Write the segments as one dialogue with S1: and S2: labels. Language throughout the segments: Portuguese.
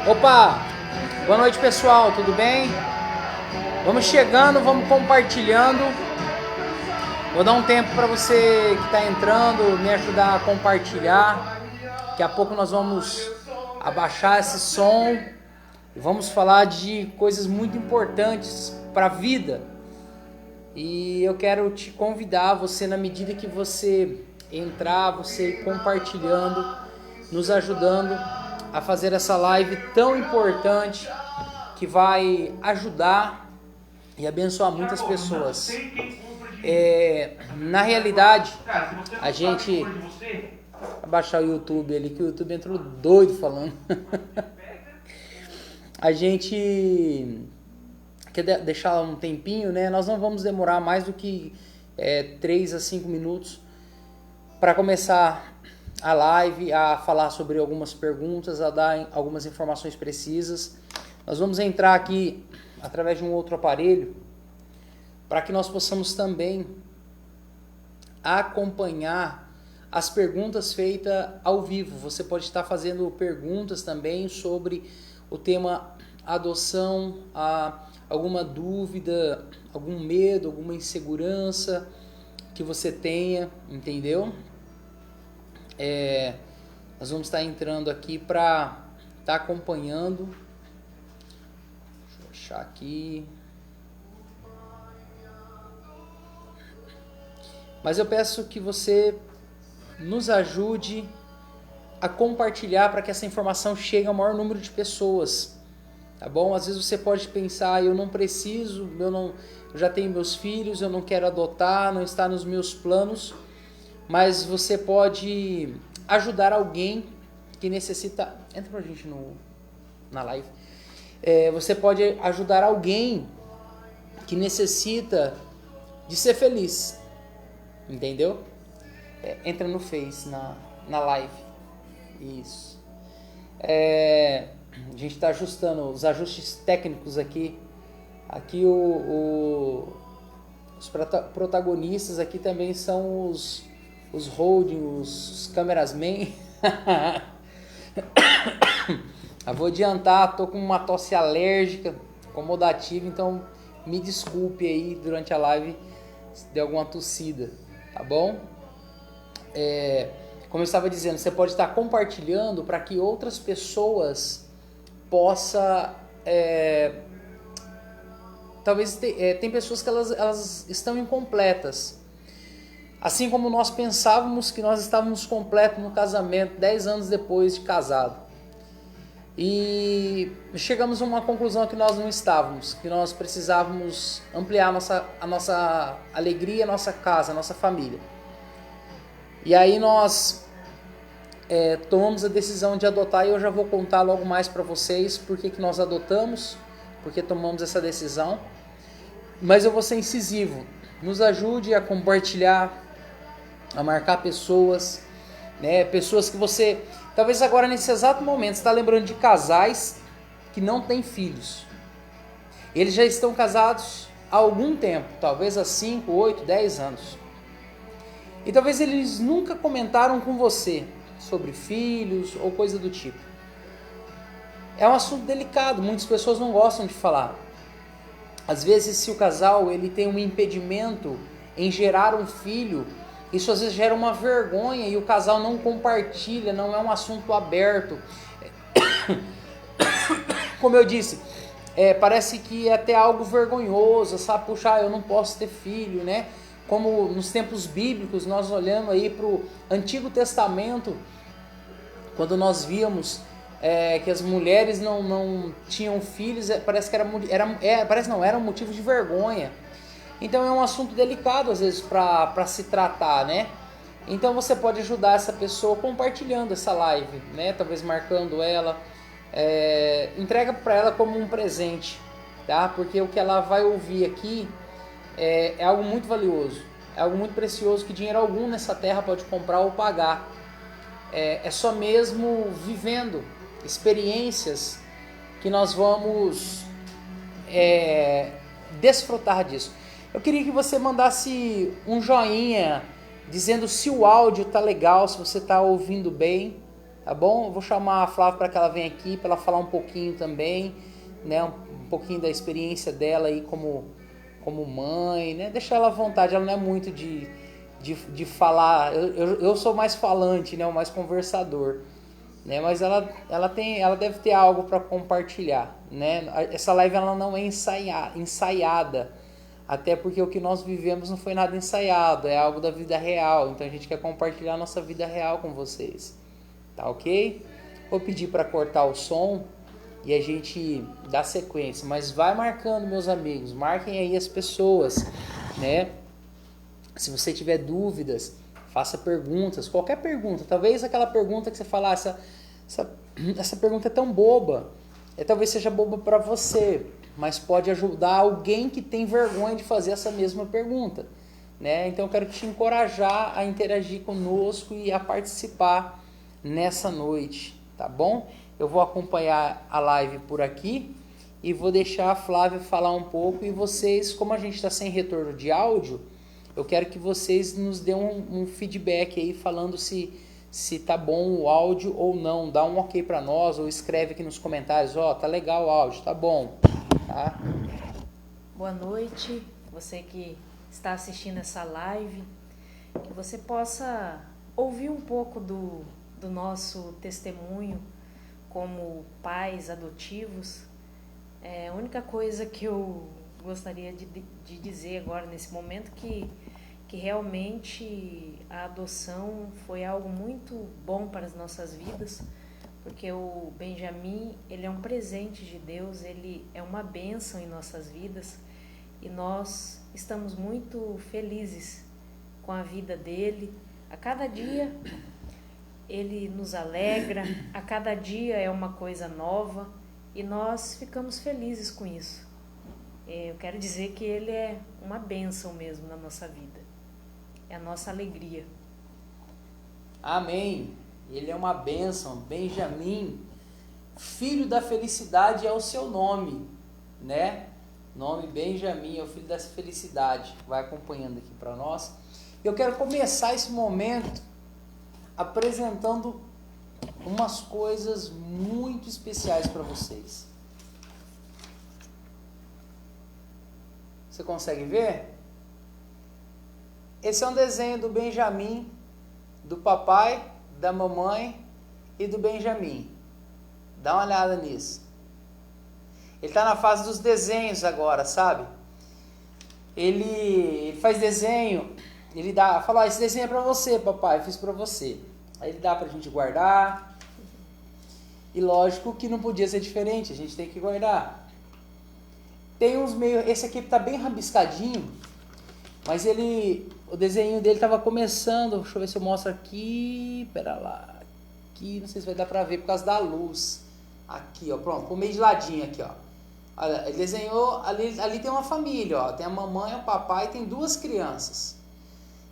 S1: Opa! Boa noite, pessoal, tudo bem? Vamos chegando, vamos compartilhando. Vou dar um tempo para você que está entrando me ajudar a compartilhar. Daqui a pouco nós vamos abaixar esse som e vamos falar de coisas muito importantes para a vida. E eu quero te convidar, você, na medida que você entrar, você ir compartilhando, nos ajudando a fazer essa live tão importante que vai ajudar e abençoar muitas pessoas. Na realidade, a gente... Abaixar o YouTube ali, que o YouTube entrou doido falando. A gente quer deixar um tempinho, né? Nós não vamos demorar mais do que 3 a 5 minutos para começar a live, a falar sobre algumas perguntas, a dar algumas informações precisas. Nós vamos entrar aqui através de um outro aparelho para que nós possamos também acompanhar as perguntas feitas ao vivo. Você pode estar fazendo perguntas também sobre o tema adoção, alguma dúvida, algum medo, alguma insegurança que você tenha, entendeu? Nós vamos estar entrando aqui para estar acompanhando. Deixa eu achar aqui. Mas eu peço que você nos ajude a compartilhar para que essa informação chegue ao maior número de pessoas, tá bom? Às vezes você pode pensar, eu não preciso, eu já tenho meus filhos, eu não quero adotar, não está nos meus planos, mas você pode ajudar alguém que necessita... Entra pra gente na live. Você pode ajudar alguém que necessita de ser feliz, entendeu? Entra no Face, na live. Isso. A gente está ajustando os ajustes técnicos aqui. Aqui os protagonistas aqui também são os holding, os camerasmen. Eu vou adiantar, tô com uma tosse alérgica, acomodativa, então me desculpe aí durante a live se der alguma tossida, tá bom? Como eu estava dizendo, você pode estar compartilhando para que outras pessoas possam... talvez tem pessoas que elas estão incompletas. Assim como nós pensávamos que nós estávamos completos no casamento 10 anos depois de casado. E chegamos a uma conclusão que nós não estávamos, que nós precisávamos ampliar a nossa alegria, a nossa casa, a nossa família. E aí nós tomamos a decisão de adotar e eu já vou contar logo mais para vocês por que nós adotamos, porque tomamos essa decisão. Mas eu vou ser incisivo, nos ajude a compartilhar, a marcar pessoas, né? Pessoas que você, talvez agora nesse exato momento, está lembrando de casais que não têm filhos. Eles já estão casados há algum tempo, talvez há 5, 8, 10 anos. E talvez eles nunca comentaram com você sobre filhos ou coisa do tipo. É um assunto delicado, muitas pessoas não gostam de falar. Às vezes, se o casal ele tem um impedimento em gerar um filho, isso às vezes gera uma vergonha e o casal não compartilha, não é um assunto aberto. Como eu disse, parece que é até algo vergonhoso, sabe? Puxa, eu não posso ter filho, né? Como nos tempos bíblicos, nós olhando aí para o Antigo Testamento, quando nós víamos que as mulheres não tinham filhos, parece que era um motivo de vergonha. Então é um assunto delicado às vezes para se tratar, né? Então você pode ajudar essa pessoa compartilhando essa live, né? Talvez marcando ela, entrega para ela como um presente, tá? Porque o que ela vai ouvir aqui é algo muito valioso, é algo muito precioso que dinheiro algum nessa terra pode comprar ou pagar. É só mesmo vivendo experiências que nós vamos desfrutar disso. Eu queria que você mandasse um joinha dizendo se o áudio tá legal, se você tá ouvindo bem, tá bom? Eu vou chamar a Flávia para que ela venha aqui, para ela falar um pouquinho também, né? Um pouquinho da experiência dela aí como mãe, né? Deixar ela à vontade, ela não é muito de falar, eu sou mais falante, né? O mais conversador, né? Mas ela deve ter algo para compartilhar, né? Essa live ela não é ensaiada, até porque o que nós vivemos não foi nada ensaiado, é algo da vida real, então a gente quer compartilhar a nossa vida real com vocês, tá ok? Vou pedir para cortar o som e a gente dá sequência, mas vai marcando, meus amigos, marquem aí as pessoas, né? Se você tiver dúvidas, faça perguntas, qualquer pergunta, talvez aquela pergunta que você falar, essa pergunta é tão boba, talvez seja boba para você, mas pode ajudar alguém que tem vergonha de fazer essa mesma pergunta, né? Então eu quero te encorajar a interagir conosco e a participar nessa noite, tá bom? Eu vou acompanhar a live por aqui e vou deixar a Flávia falar um pouco, e vocês, como a gente está sem retorno de áudio, eu quero que vocês nos dêem um feedback aí falando se tá bom o áudio ou não. Dá um ok para nós ou escreve aqui nos comentários, tá legal o áudio, tá bom, tá?
S2: Boa noite, você que está assistindo essa live, que você possa ouvir um pouco do nosso testemunho como pais adotivos. A única coisa que eu gostaria de dizer agora nesse momento que realmente a adoção foi algo muito bom para as nossas vidas, porque o Benjamin, ele é um presente de Deus, ele é uma bênção em nossas vidas, e nós estamos muito felizes com a vida dele. A cada dia ele nos alegra, a cada dia é uma coisa nova, e nós ficamos felizes com isso. Eu quero dizer que ele é uma bênção mesmo na nossa vida. É a nossa alegria.
S1: Amém. Ele é uma bênção. Benjamin, filho da felicidade é o seu nome, né? Nome Benjamin é o filho da felicidade. Vai acompanhando aqui para nós. Eu quero começar esse momento apresentando umas coisas muito especiais para vocês. Você consegue ver? Esse é um desenho do Benjamin, do papai, da mamãe e do Benjamin. Dá uma olhada nisso. Ele está na fase dos desenhos agora, sabe? Ele faz desenho, ele fala, esse desenho é para você, papai, eu fiz para você. Aí ele dá pra gente guardar. E lógico que não podia ser diferente, a gente tem que guardar. Tem uns meio, esse aqui tá bem rabiscadinho, mas o desenho dele tava começando, deixa eu ver se eu mostro aqui, pera lá, aqui, não sei se vai dar pra ver por causa da luz. Aqui, ó, pronto, ficou meio de ladinho aqui, ó. Olha, ele desenhou, ali tem uma família, ó, tem a mamãe, o papai, tem 2 crianças.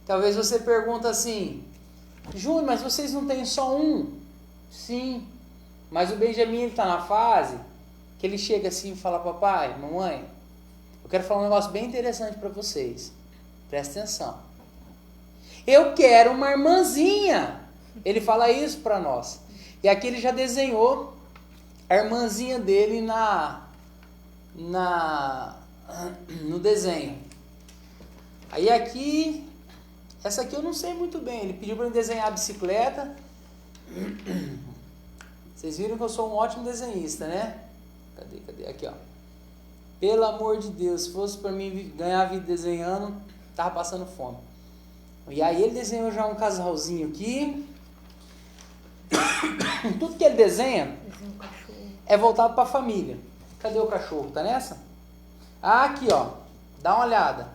S1: Talvez você pergunta assim, Júnior, mas vocês não têm só um? Sim, mas o Benjamin está na fase que ele chega assim e fala, papai, mamãe, eu quero falar um negócio bem interessante para vocês. Presta atenção. Eu quero uma irmãzinha. Ele fala isso para nós. E aqui ele já desenhou a irmãzinha dele no desenho. Aí aqui, essa aqui eu não sei muito bem. Ele pediu para eu desenhar a bicicleta. Vocês viram que eu sou um ótimo desenhista, né? Cadê? Aqui, ó. Pelo amor de Deus, se fosse para mim ganhar a vida desenhando, tava passando fome. E aí ele desenhou já um casalzinho aqui. Tudo que ele desenha é voltado para a família. Cadê o cachorro? Tá nessa? Ah, aqui, ó. Dá uma olhada.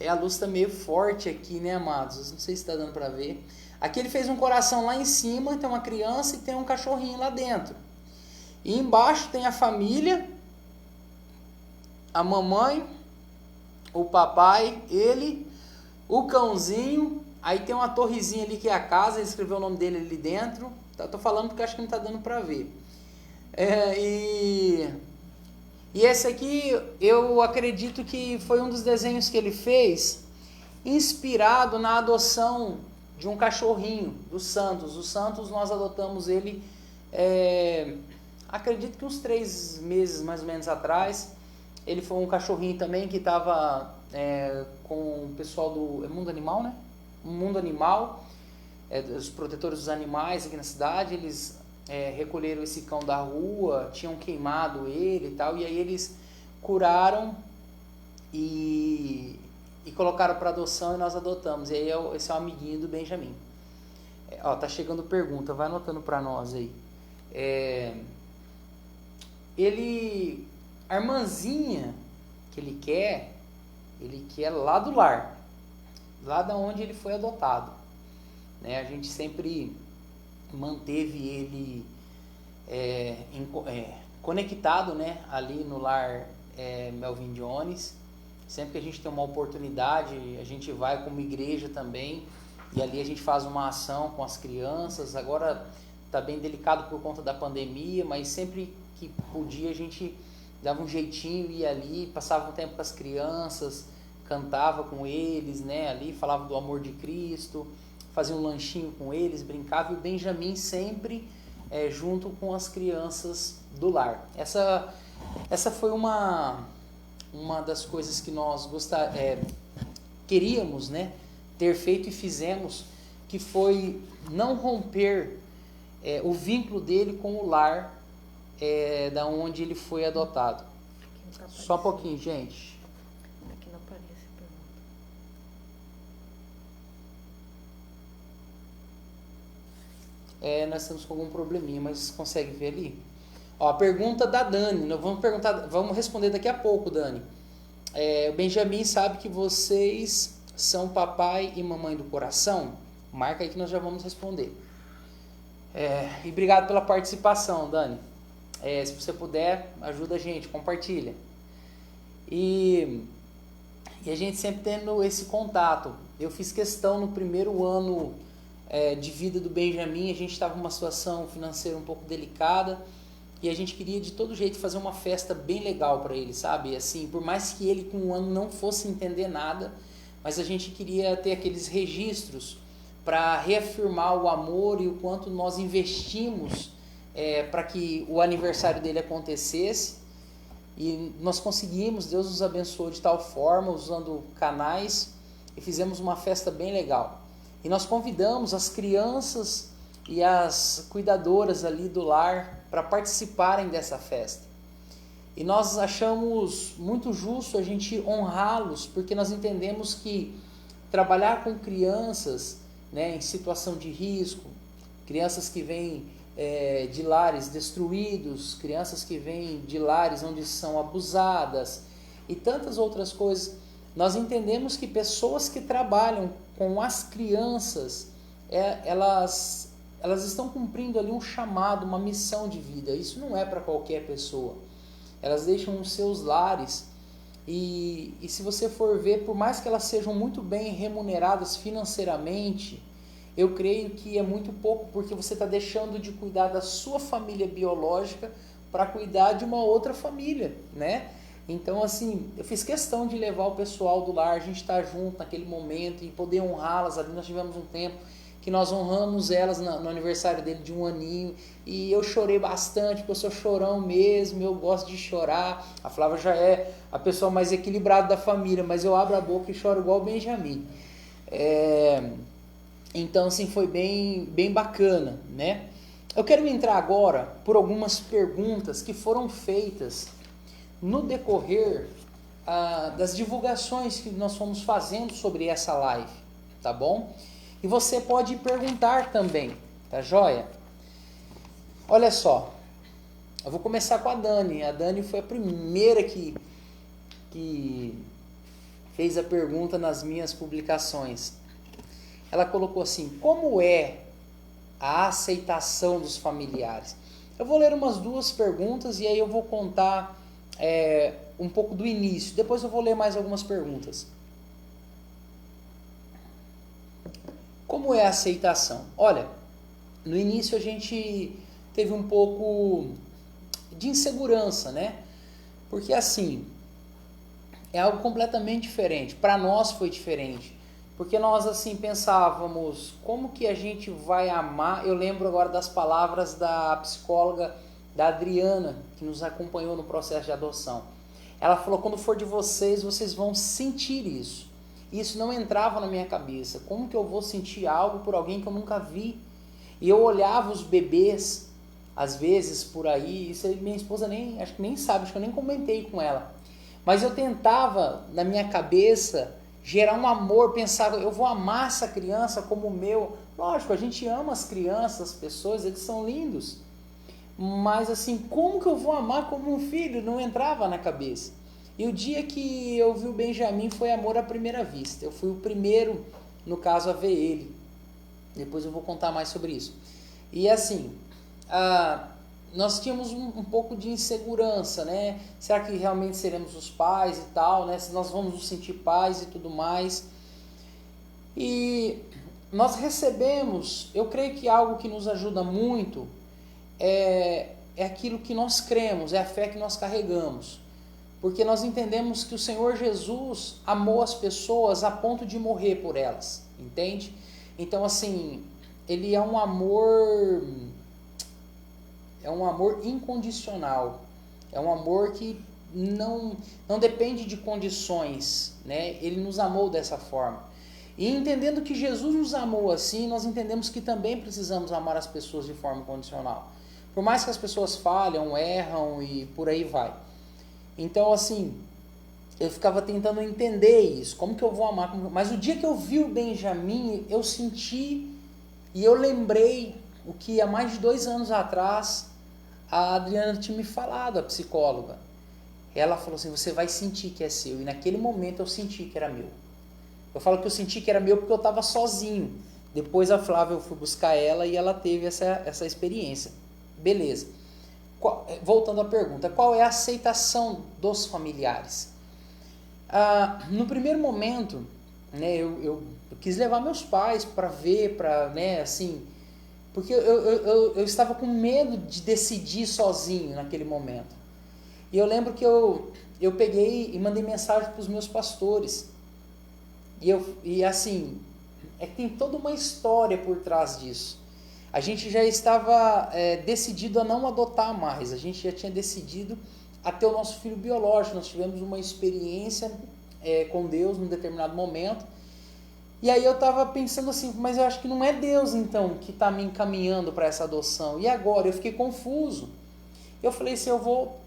S1: A luz tá meio forte aqui, né, amados? Não sei se tá dando para ver. Aqui ele fez um coração lá em cima, tem uma criança e tem um cachorrinho lá dentro. E embaixo tem a família, a mamãe, o papai, ele, o cãozinho. Aí tem uma torrezinha ali que é a casa, ele escreveu o nome dele ali dentro. Tô falando porque acho que não tá dando para ver. E esse aqui eu acredito que foi um dos desenhos que ele fez inspirado na adoção de um cachorrinho, do Santos. O Santos, nós adotamos ele, acredito que uns 3 meses mais ou menos atrás. Ele foi um cachorrinho também que estava com o pessoal do Mundo Animal, né? O Mundo Animal, os protetores dos animais aqui na cidade. Eles recolheram esse cão da rua, tinham queimado ele e tal, e aí eles curaram e colocaram para adoção e nós adotamos. E aí esse é um amiguinho do Benjamin. Tá chegando pergunta, vai anotando para nós aí. A irmãzinha que ele quer lá do lar, lá da onde ele foi adotado, né? A gente sempre manteve ele conectado, né? Ali no lar Melvin Jones. Sempre que a gente tem uma oportunidade, a gente vai como igreja também, e ali a gente faz uma ação com as crianças. Agora está bem delicado por conta da pandemia, mas sempre que podia a gente dava um jeitinho, ia ali, passava um tempo com as crianças, cantava com eles, né? Ali falava do amor de Cristo, fazia um lanchinho com eles, brincava, e o Benjamin sempre junto com as crianças do lar. Essa foi uma das coisas que nós queríamos, né, ter feito e fizemos, que foi não romper o vínculo dele com o lar da onde ele foi adotado. Só um pouquinho, gente.
S2: Aqui não aparece a pergunta.
S1: Nós estamos com algum probleminha, mas consegue ver ali? A pergunta da Dani, nós vamos responder daqui a pouco, Dani. O Benjamin sabe que vocês são papai e mamãe do coração? Marca aí que nós já vamos responder. E obrigado pela participação, Dani. Se você puder, ajuda a gente, compartilha. E a gente sempre tendo esse contato. Eu fiz questão no primeiro ano de vida do Benjamin, a gente estava numa situação financeira um pouco delicada, e a gente queria de todo jeito fazer uma festa bem legal para ele, sabe? Assim, por mais que ele com um ano não fosse entender nada, mas a gente queria ter aqueles registros para reafirmar o amor e o quanto nós investimos para que o aniversário dele acontecesse. E nós conseguimos, Deus nos abençoou de tal forma, usando canais, e fizemos uma festa bem legal. E nós convidamos as crianças e as cuidadoras ali do lar para participarem dessa festa. E nós achamos muito justo a gente honrá-los, porque nós entendemos que trabalhar com crianças, né, em situação de risco, crianças que vêm de lares destruídos, crianças que vêm de lares onde são abusadas e tantas outras coisas, nós entendemos que pessoas que trabalham com as crianças, elas estão cumprindo ali um chamado, uma missão de vida. Isso não é para qualquer pessoa. Elas deixam os seus lares e se você for ver, por mais que elas sejam muito bem remuneradas financeiramente, eu creio que é muito pouco, porque você está deixando de cuidar da sua família biológica para cuidar de uma outra família, né? Então, assim, eu fiz questão de levar o pessoal do lar, a gente estar junto naquele momento e poder honrá-las. Ali nós tivemos um tempo que nós honramos elas no aniversário dele de 1 aninho, e eu chorei bastante, porque eu sou chorão mesmo, eu gosto de chorar. A Flávia já é a pessoa mais equilibrada da família, mas eu abro a boca e choro igual o Benjamin. Então, assim, foi bem bacana, né? Eu quero entrar agora por algumas perguntas que foram feitas no decorrer das divulgações que nós fomos fazendo sobre essa live, tá bom? E você pode perguntar também, tá joia? Olha só, eu vou começar com a Dani. A Dani foi a primeira que fez a pergunta nas minhas publicações. Ela colocou assim: como é a aceitação dos familiares? Eu vou ler umas 2 perguntas e aí eu vou contar um pouco do início. Depois eu vou ler mais algumas perguntas. Como é a aceitação? Olha, no início a gente teve um pouco de insegurança, né? Porque assim, é algo completamente diferente. Para nós foi diferente. porque nós assim pensávamos, como que a gente vai amar? Eu lembro agora das palavras da psicóloga da Adriana, que nos acompanhou no processo de adoção. Ela falou, quando for de vocês, vocês vão sentir isso. Isso não entrava na minha cabeça. Como que eu vou sentir algo por alguém que eu nunca vi? E eu olhava os bebês, às vezes, por aí, isso aí minha esposa acho que nem sabe, acho que eu nem comentei com ela. Mas eu tentava, na minha cabeça, gerar um amor, pensar, eu vou amar essa criança como o meu. Lógico, a gente ama as crianças, as pessoas, eles são lindos. Mas assim, como que eu vou amar como um filho? Não entrava na cabeça. E o dia que eu vi o Benjamin foi amor à primeira vista. Eu fui o primeiro, no caso, a ver ele. Depois eu vou contar mais sobre isso. E assim, nós tínhamos um pouco de insegurança, né? Será que realmente seremos os pais e tal, né? Se nós vamos nos sentir pais e tudo mais. E nós recebemos, eu creio que algo que nos ajuda muito é aquilo que nós cremos, é a fé que nós carregamos. Porque nós entendemos que o Senhor Jesus amou as pessoas a ponto de morrer por elas, entende? Então, assim, ele é um amor incondicional, é um amor que não depende de condições, né? Ele nos amou dessa forma. E entendendo que Jesus nos amou assim, nós entendemos que também precisamos amar as pessoas de forma incondicional. Por mais que as pessoas falham, erram e por aí vai. Então, assim, eu ficava tentando entender isso, como que eu vou amar. Mas o dia que eu vi o Benjamin, eu senti e eu lembrei o que há mais de 2 anos atrás a Adriana tinha me falado, a psicóloga. Ela falou assim, você vai sentir que é seu. E naquele momento eu senti que era meu. Eu falo que eu senti que era meu porque eu estava sozinho. Depois a Flávia, eu fui buscar ela e ela teve essa experiência. Beleza. Voltando à pergunta, qual é a aceitação dos familiares? No primeiro momento, né, eu quis levar meus pais para ver, né, assim, porque eu estava com medo de decidir sozinho naquele momento. E eu lembro que eu peguei e mandei mensagem para os meus pastores. E assim, tem toda uma história por trás disso. A gente já estava decidido a não adotar mais, a gente já tinha decidido a ter o nosso filho biológico. Nós tivemos uma experiência com Deus num determinado momento, e aí eu estava pensando assim, mas eu acho que não é Deus então que está me encaminhando para essa adoção, e agora? Eu fiquei confuso. Eu falei assim, eu vou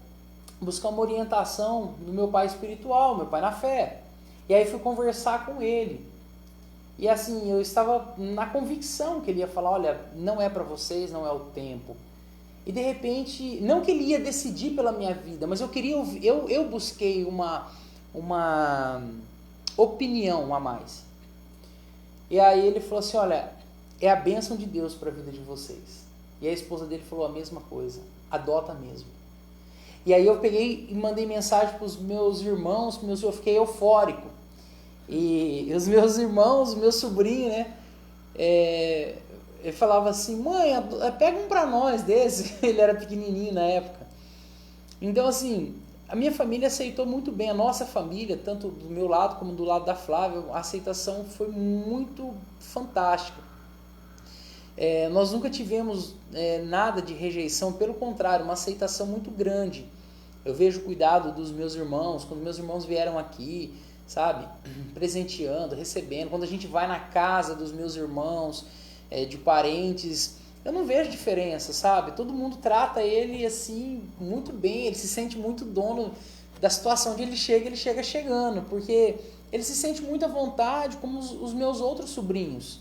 S1: buscar uma orientação do meu pai espiritual, meu pai na fé, e aí fui conversar com ele. E assim, eu estava na convicção que ele ia falar, olha, não é para vocês, não é o tempo. E de repente, não que ele ia decidir pela minha vida, mas eu queria ouvir, eu busquei uma opinião a mais. E aí ele falou assim, olha, é a bênção de Deus para a vida de vocês. E a esposa dele falou a mesma coisa, adota mesmo. E aí eu peguei e mandei mensagem para os meus irmãos, eu fiquei eufórico. E os meus irmãos, meu sobrinho, né, ele falava assim, mãe, pega um pra nós desse. Ele era pequenininho na época. Então, assim, a minha família aceitou muito bem, a nossa família, tanto do meu lado como do lado da Flávia, a aceitação foi muito fantástica. Nós nunca tivemos nada de rejeição, pelo contrário, uma aceitação muito grande. Eu vejo o cuidado dos meus irmãos, quando meus irmãos vieram aqui, sabe, presenteando, recebendo, quando a gente vai na casa dos meus irmãos, de parentes, eu não vejo diferença, sabe, todo mundo trata ele assim, muito bem, ele se sente muito dono da situação onde ele chega chegando, porque ele se sente muito à vontade, como os meus outros sobrinhos.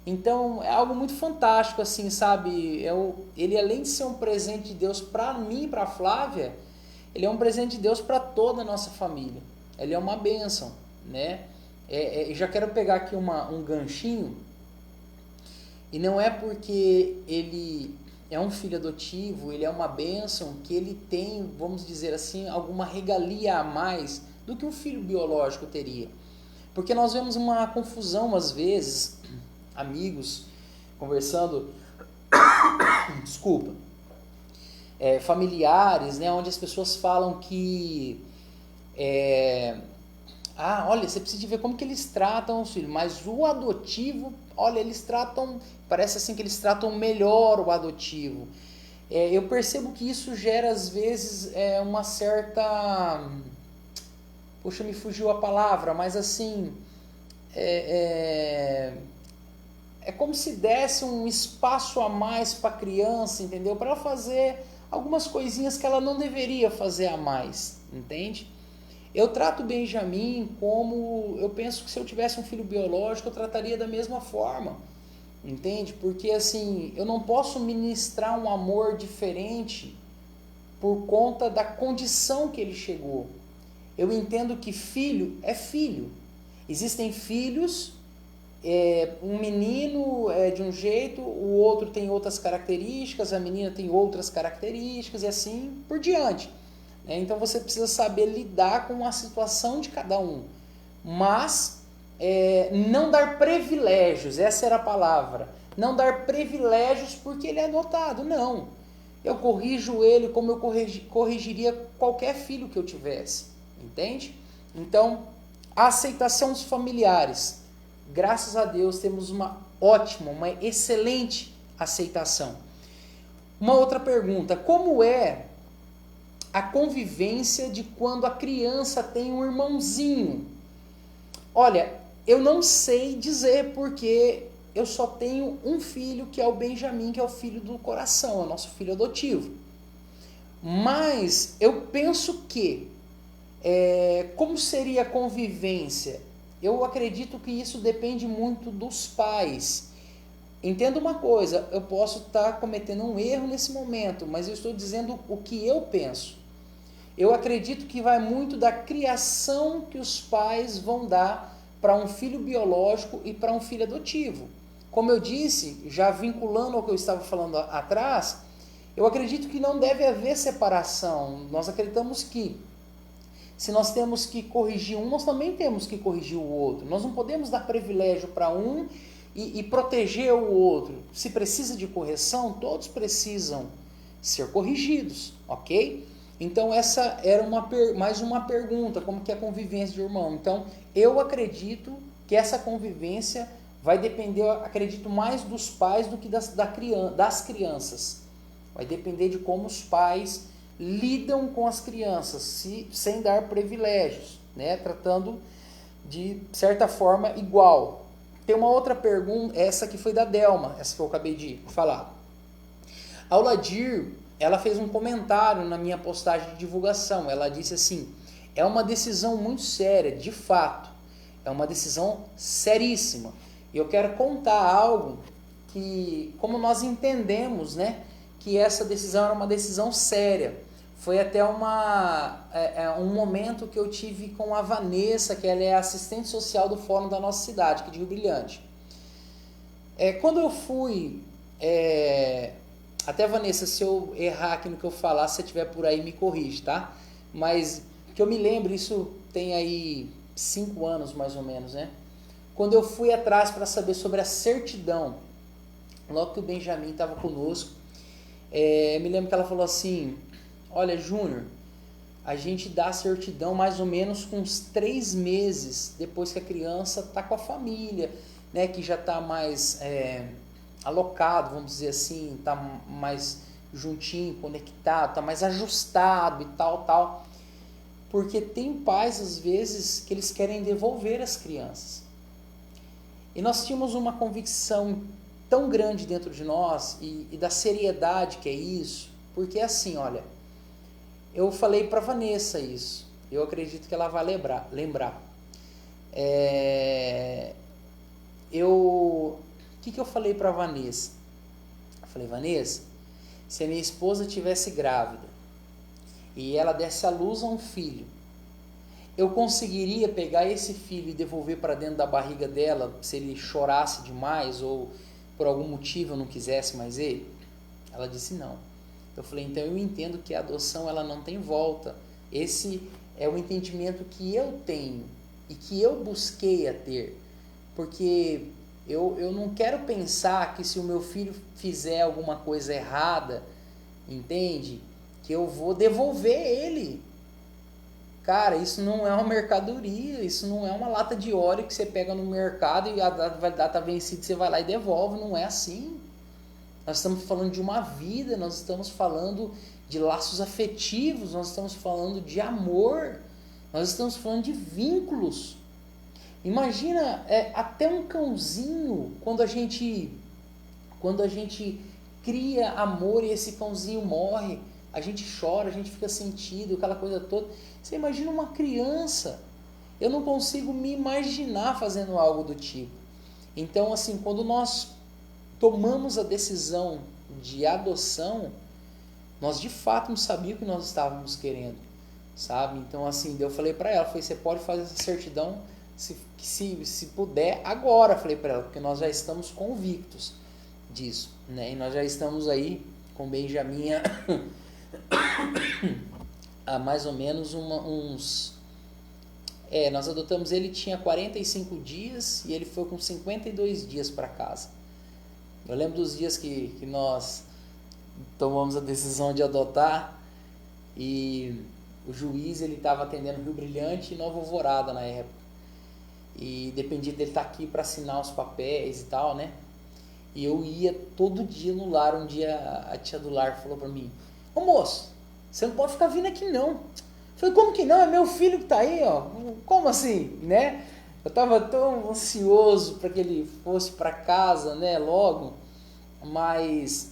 S1: Então é algo muito fantástico, assim, sabe, ele além de ser um presente de Deus para mim e para a Flávia, ele é um presente de Deus para toda a nossa família. Ele é uma bênção, né? Já quero pegar aqui um ganchinho, e não é porque ele é um filho adotivo, ele é uma bênção, que ele tem, vamos dizer assim, alguma regalia a mais do que um filho biológico teria. Porque nós vemos uma confusão, às vezes, amigos conversando, desculpa, familiares, né, onde as pessoas falam que Ah, olha, você precisa de ver como que eles tratam os filhos. Mas o adotivo, olha, eles tratam, parece assim que eles tratam melhor o adotivo. Eu percebo que isso gera, às vezes, uma certa... Poxa, me fugiu a palavra, mas assim... É como se desse um espaço a mais para a criança, entendeu? Para ela fazer algumas coisinhas que ela não deveria fazer a mais, entende? Eu trato o Benjamin como... Eu penso que se eu tivesse um filho biológico, eu trataria da mesma forma, entende? Porque assim, eu não posso ministrar um amor diferente por conta da condição que ele chegou. Eu entendo que filho é filho. Existem filhos, um menino é de um jeito, o outro tem outras características, a menina tem outras características e assim por diante. Então você precisa saber lidar com a situação de cada um. Mas não dar privilégios, essa era a palavra. Não dar privilégios porque ele é adotado, não. Eu corrijo ele como eu corrigiria qualquer filho que eu tivesse, entende? Então, a aceitação dos familiares. Graças a Deus temos uma ótima, uma excelente aceitação. Uma outra pergunta, como é a convivência de quando a criança tem um irmãozinho? Olha, eu não sei dizer porque eu só tenho um filho, que é o Benjamin, que é o filho do coração, é o nosso filho adotivo. Mas eu penso que, como seria a convivência? Eu acredito que isso depende muito dos pais. Entenda uma coisa, eu posso estar cometendo um erro nesse momento, mas eu estou dizendo o que eu penso. Eu acredito que vai muito da criação que os pais vão dar para um filho biológico e para um filho adotivo. Como eu disse, já vinculando ao que eu estava falando atrás, eu acredito que não deve haver separação. Nós acreditamos que se nós temos que corrigir um, nós também temos que corrigir o outro. Nós não podemos dar privilégio para um e proteger o outro. Se precisa de correção, todos precisam ser corrigidos, ok? Então essa era mais uma pergunta, como que é a convivência de irmão. Então eu acredito que essa convivência vai depender, eu acredito, mais dos pais do que das crianças. Vai depender de como os pais lidam com as crianças, sem dar privilégios, né? Tratando de certa forma igual. Tem uma outra pergunta, essa que foi da Delma, essa que eu acabei de falar. A Auladir, ela fez um comentário na minha postagem de divulgação. Ela disse assim: é uma decisão muito séria, de fato. É uma decisão seríssima. E eu quero contar algo que, como nós entendemos, né, que essa decisão era uma decisão séria. Foi até um momento que eu tive com a Vanessa, que ela é assistente social do fórum da nossa cidade, que é de Rio Brilhante. Quando eu fui... até, Vanessa, se eu errar aqui no que eu falar, se você estiver por aí, me corrige, tá? Mas que eu me lembro, isso tem aí 5 anos mais ou menos, né? Quando eu fui atrás para saber sobre a certidão, logo que o Benjamin estava conosco, me lembro que ela falou assim: olha, Júnior, a gente dá a certidão mais ou menos com uns 3 meses depois que a criança está com a família, né? Que já está mais... alocado, vamos dizer assim, está mais juntinho, conectado, está mais ajustado e tal. Porque tem pais, às vezes, que eles querem devolver as crianças. E nós tínhamos uma convicção tão grande dentro de nós e da seriedade que é isso, porque assim, olha, eu falei para Vanessa isso, eu acredito que ela vai lembrar. O que eu falei para Vanessa? Eu falei: Vanessa, se a minha esposa tivesse grávida e ela desse à luz a um filho, eu conseguiria pegar esse filho e devolver para dentro da barriga dela se ele chorasse demais ou por algum motivo eu não quisesse mais ele? Ela disse não. Eu falei: então eu entendo que a adoção ela não tem volta. Esse é o entendimento que eu tenho e que eu busquei a ter, porque eu não quero pensar que se o meu filho fizer alguma coisa errada, entende? Que eu vou devolver ele. Cara, isso não é uma mercadoria, isso não é uma lata de óleo que você pega no mercado e a data vencida você vai lá e devolve, não é assim. Nós estamos falando de uma vida, nós estamos falando de laços afetivos, nós estamos falando de amor, nós estamos falando de vínculos. Imagina, até um cãozinho, quando a gente cria amor e esse cãozinho morre, a gente chora, a gente fica sentido, aquela coisa toda. Você imagina uma criança? Eu não consigo me imaginar fazendo algo do tipo. Então, assim, quando nós tomamos a decisão de adoção, nós de fato não sabíamos o que nós estávamos querendo, sabe? Então, assim, eu falei para ela, você pode fazer essa certidão se puder agora, falei para ela, porque nós já estamos convictos disso, né? E nós já estamos aí com o Benjamin há mais ou menos nós adotamos ele, tinha 45 dias e ele foi com 52 dias para casa. Eu lembro dos dias que nós tomamos a decisão de adotar e o juiz ele estava atendendo Rio Brilhante e Nova Alvorada na época. E dependia dele estar aqui para assinar os papéis e tal, né? E eu ia todo dia no lar. Um dia a tia do lar falou para mim: ô moço, você não pode ficar vindo aqui não. Eu falei: como que não? É meu filho que tá aí, ó. Como assim, né? Eu tava tão ansioso para que ele fosse para casa, né, logo. Mas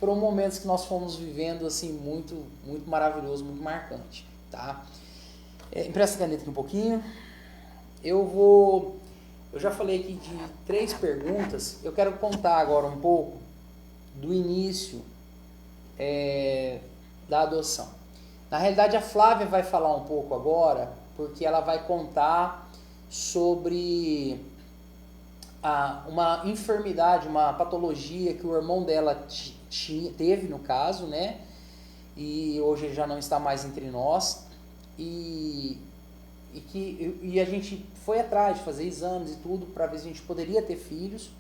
S1: foram momentos que nós fomos vivendo assim muito, muito maravilhoso, muito marcante, tá? Empresta a caneta aqui um pouquinho. Eu já falei aqui de 3 perguntas. Eu quero contar agora um pouco do início da adoção. Na realidade, a Flávia vai falar um pouco agora, porque ela vai contar sobre uma enfermidade, uma patologia que o irmão dela teve, no caso, né? E hoje ele já não está mais entre nós. E a gente foi atrás de fazer exames e tudo para ver se a gente poderia ter filhos.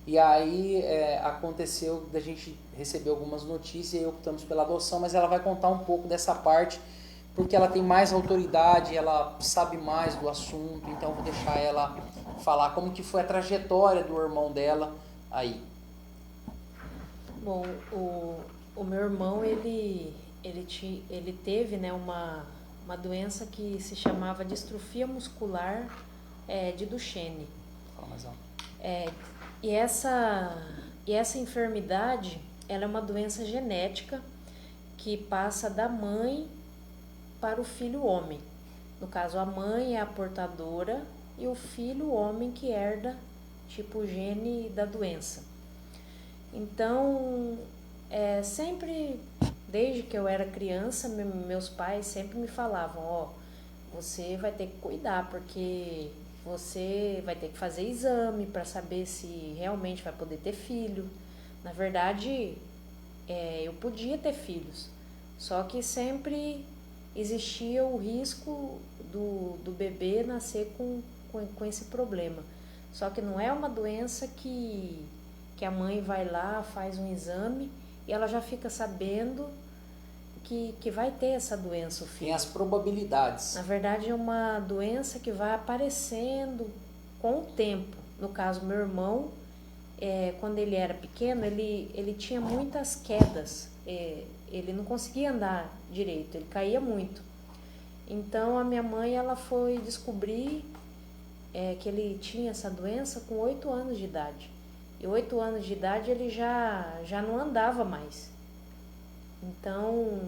S1: E aí aconteceu da gente receber algumas notícias e optamos pela adoção, mas ela vai contar um pouco dessa parte, porque ela tem mais autoridade, ela sabe mais do assunto, então eu vou deixar ela falar como que foi a trajetória do irmão dela aí.
S2: Bom, o meu irmão, ele teve, né, uma doença que se chamava distrofia muscular de Duchenne.
S1: Fala mais alto.
S2: E essa enfermidade, ela é uma doença genética que passa da mãe para o filho homem. No caso, a mãe é a portadora e o filho homem que herda tipo o gene da doença. Então, sempre, desde que eu era criança, meus pais sempre me falavam: você vai ter que cuidar, porque você vai ter que fazer exame para saber se realmente vai poder ter filho. Na verdade, eu podia ter filhos, só que sempre existia o risco do bebê nascer com esse problema. Só que não é uma doença que a mãe vai lá, faz um exame e ela já fica sabendo que vai ter essa doença, o filho.
S1: Tem as probabilidades.
S2: Na verdade, é uma doença que vai aparecendo com o tempo. No caso, meu irmão, quando ele era pequeno, ele tinha muitas quedas. Ele não conseguia andar direito, ele caía muito. Então, a minha mãe ela foi descobrir que ele tinha essa doença com 8 anos de idade. E 8 anos de idade ele já não andava mais. Então,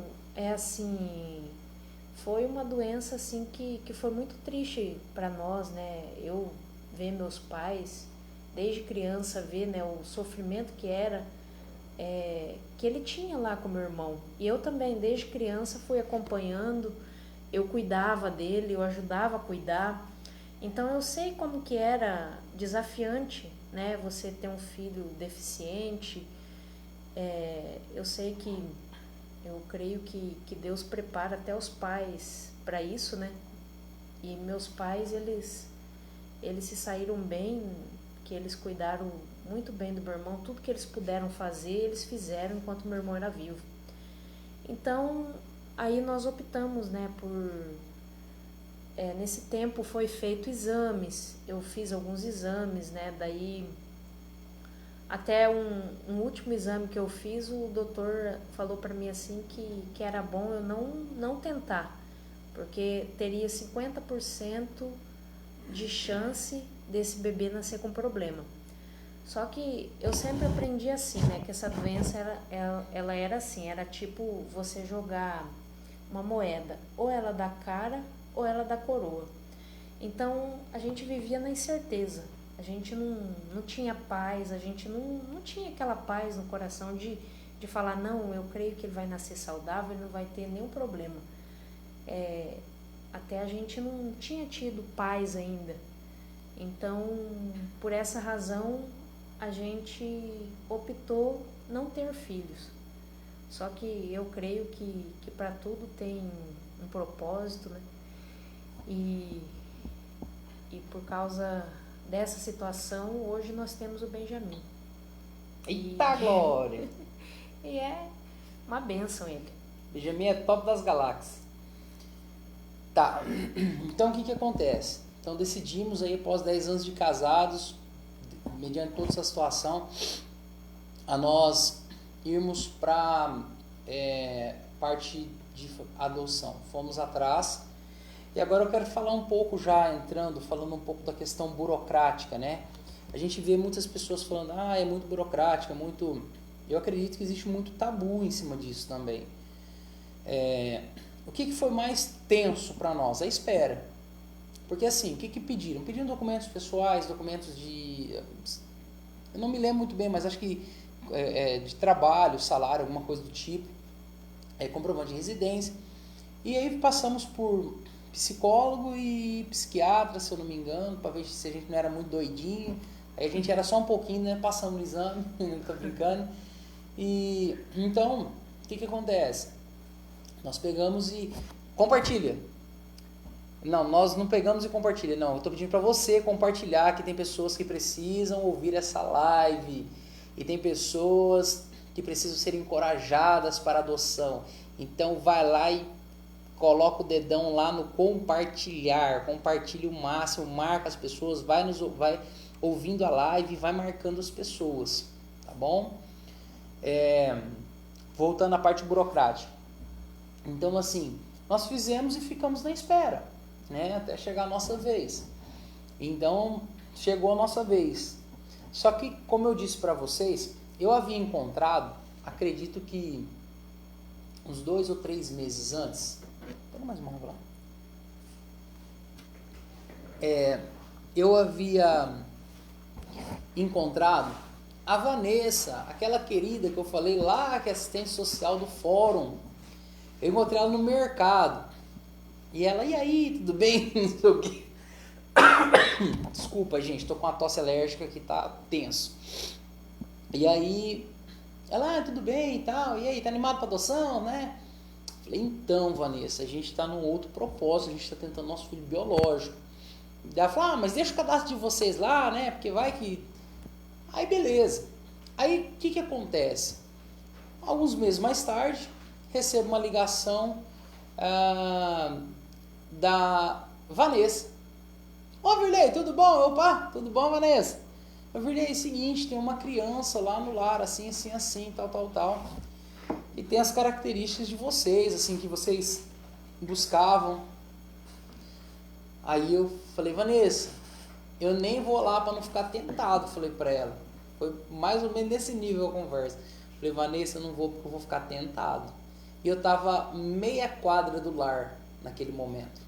S2: foi uma doença assim que foi muito triste para nós, né? Eu ver meus pais, desde criança, ver, né, o sofrimento que era, que ele tinha lá com meu irmão. E eu também, desde criança, fui acompanhando, eu cuidava dele, eu ajudava a cuidar. Então, eu sei como que era desafiante, né? Você ter um filho deficiente. Eu creio que Deus prepara até os pais para isso, né? E meus pais, eles se saíram bem, que eles cuidaram muito bem do meu irmão. Tudo que eles puderam fazer, eles fizeram enquanto meu irmão era vivo. Então, aí nós optamos, né, nesse tempo foi feito exames, eu fiz alguns exames, né, daí até um último exame que eu fiz, o doutor falou para mim assim que era bom eu não tentar, porque teria 50% de chance desse bebê nascer com problema. Só que eu sempre aprendi assim, né, que essa doença ela era assim, era tipo você jogar uma moeda, ou ela dá cara ou ela dá coroa. Então a gente vivia na incerteza, a gente não tinha paz, a gente não tinha aquela paz no coração de falar, não, eu creio que ele vai nascer saudável, ele não vai ter nenhum problema. Até a gente não tinha tido paz ainda. Então, por essa razão, a gente optou não ter filhos. Só que eu creio que para tudo tem um propósito, né? E por causa dessa situação, hoje nós temos o Benjamin.
S1: Eita glória!
S2: E é uma bênção ele.
S1: Benjamin é top das galáxias. Tá, então o que acontece? Então decidimos aí, após 10 anos de casados, mediante toda essa situação, a nós irmos para parte de adoção. Fomos atrás. E agora eu quero falar um pouco falando um pouco da questão burocrática, né? A gente vê muitas pessoas falando, é muito burocrática, muito... Eu acredito que existe muito tabu em cima disso também. O que foi mais tenso para nós? A espera. Porque assim, o que pediram? Pediram documentos pessoais, documentos de... Eu não me lembro muito bem, mas acho que de trabalho, salário, alguma coisa do tipo. Comprovante de residência. E aí passamos por psicólogo e psiquiatra, se eu não me engano, para ver se a gente não era muito doidinho. Aí a gente era só um pouquinho, né? Passamos no exame, não tô brincando. E então, o que acontece? Nós pegamos e compartilha. Não, nós não pegamos e compartilha, não. Eu estou pedindo para você compartilhar, que tem pessoas que precisam ouvir essa live e tem pessoas que precisam ser encorajadas para a adoção. Então vai lá e coloca o dedão lá no compartilhar, compartilha o máximo, marca as pessoas, vai ouvindo a live e vai marcando as pessoas, tá bom? Voltando à parte burocrática. Então assim, nós fizemos e ficamos na espera, né, até chegar a nossa vez. Então chegou a nossa vez. Só que, como eu disse para vocês, eu havia encontrado, acredito que uns 2 ou 3 meses antes, pega mais uma lá. Eu havia encontrado a Vanessa, aquela querida que eu falei lá, que é assistente social do fórum. Eu encontrei ela no mercado. E ela, e aí, tudo bem? Não sei o quê. Desculpa, gente, tô com uma tosse alérgica que tá tenso. E aí, ela, tudo bem e tal, e aí, tá animado pra adoção, né? Falei, então, Vanessa, a gente tá num outro propósito, a gente tá tentando nosso filho biológico. E ela falou, mas deixa o cadastro de vocês lá, né? Porque vai que... Aí, beleza. Aí, o que acontece? Alguns meses mais tarde, recebo uma ligação da Vanessa. Ô, Virley, tudo bom? Opa, tudo bom, Vanessa? Ô, Virley, é o seguinte, tem uma criança lá no lar, assim, assim, assim, tal. E tem as características de vocês, assim, que vocês buscavam. Aí eu falei, Vanessa, eu nem vou lá para não ficar tentado, falei para ela. Foi mais ou menos nesse nível a conversa. Falei, Vanessa, eu não vou porque eu vou ficar tentado. E eu tava meia quadra do lar naquele momento.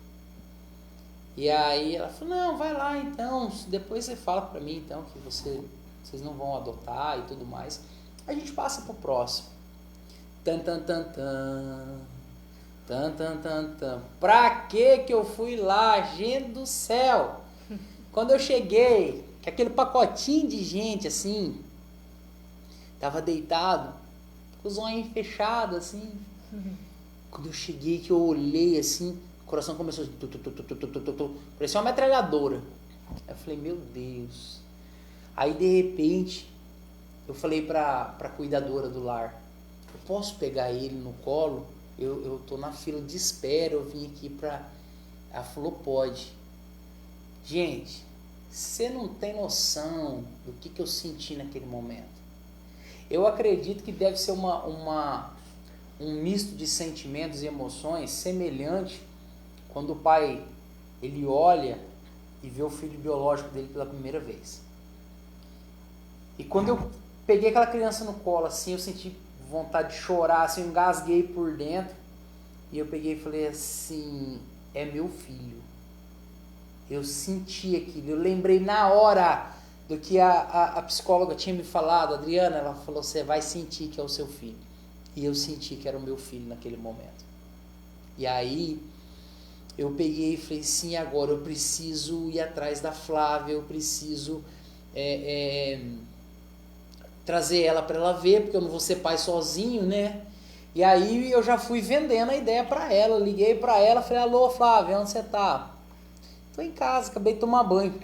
S1: E aí ela falou, não, vai lá então, depois você fala pra mim então que vocês não vão adotar e tudo mais. A gente passa pro próximo. Pra que eu fui lá, gente do céu? Quando eu cheguei, que aquele pacotinho de gente assim, tava deitado, com os olhos fechados assim. Quando eu cheguei, que eu olhei assim, o coração começou parecia uma metralhadora. Eu falei, meu Deus. Aí de repente eu falei pra cuidadora do lar, eu posso pegar ele no colo? eu tô na fila de espera, eu vim aqui pra... Ela falou, pode. Gente, você não tem noção do que eu senti naquele momento. Eu acredito que deve ser um misto de sentimentos e emoções semelhante quando o pai, ele olha e vê o filho biológico dele pela primeira vez. E quando eu peguei aquela criança no colo, assim, eu senti vontade de chorar, assim, eu engasguei por dentro. E eu peguei e falei assim, é meu filho. Eu senti aquilo, eu lembrei na hora do que a psicóloga tinha me falado, Adriana, ela falou, você vai sentir que é o seu filho. E eu senti que era o meu filho naquele momento. E aí eu peguei e falei, sim, agora eu preciso ir atrás da Flávia, eu preciso trazer ela para ela ver, porque eu não vou ser pai sozinho, né? E aí eu já fui vendendo a ideia para ela, liguei para ela, falei, alô Flávia, onde você tá? Tô em casa, acabei de tomar banho.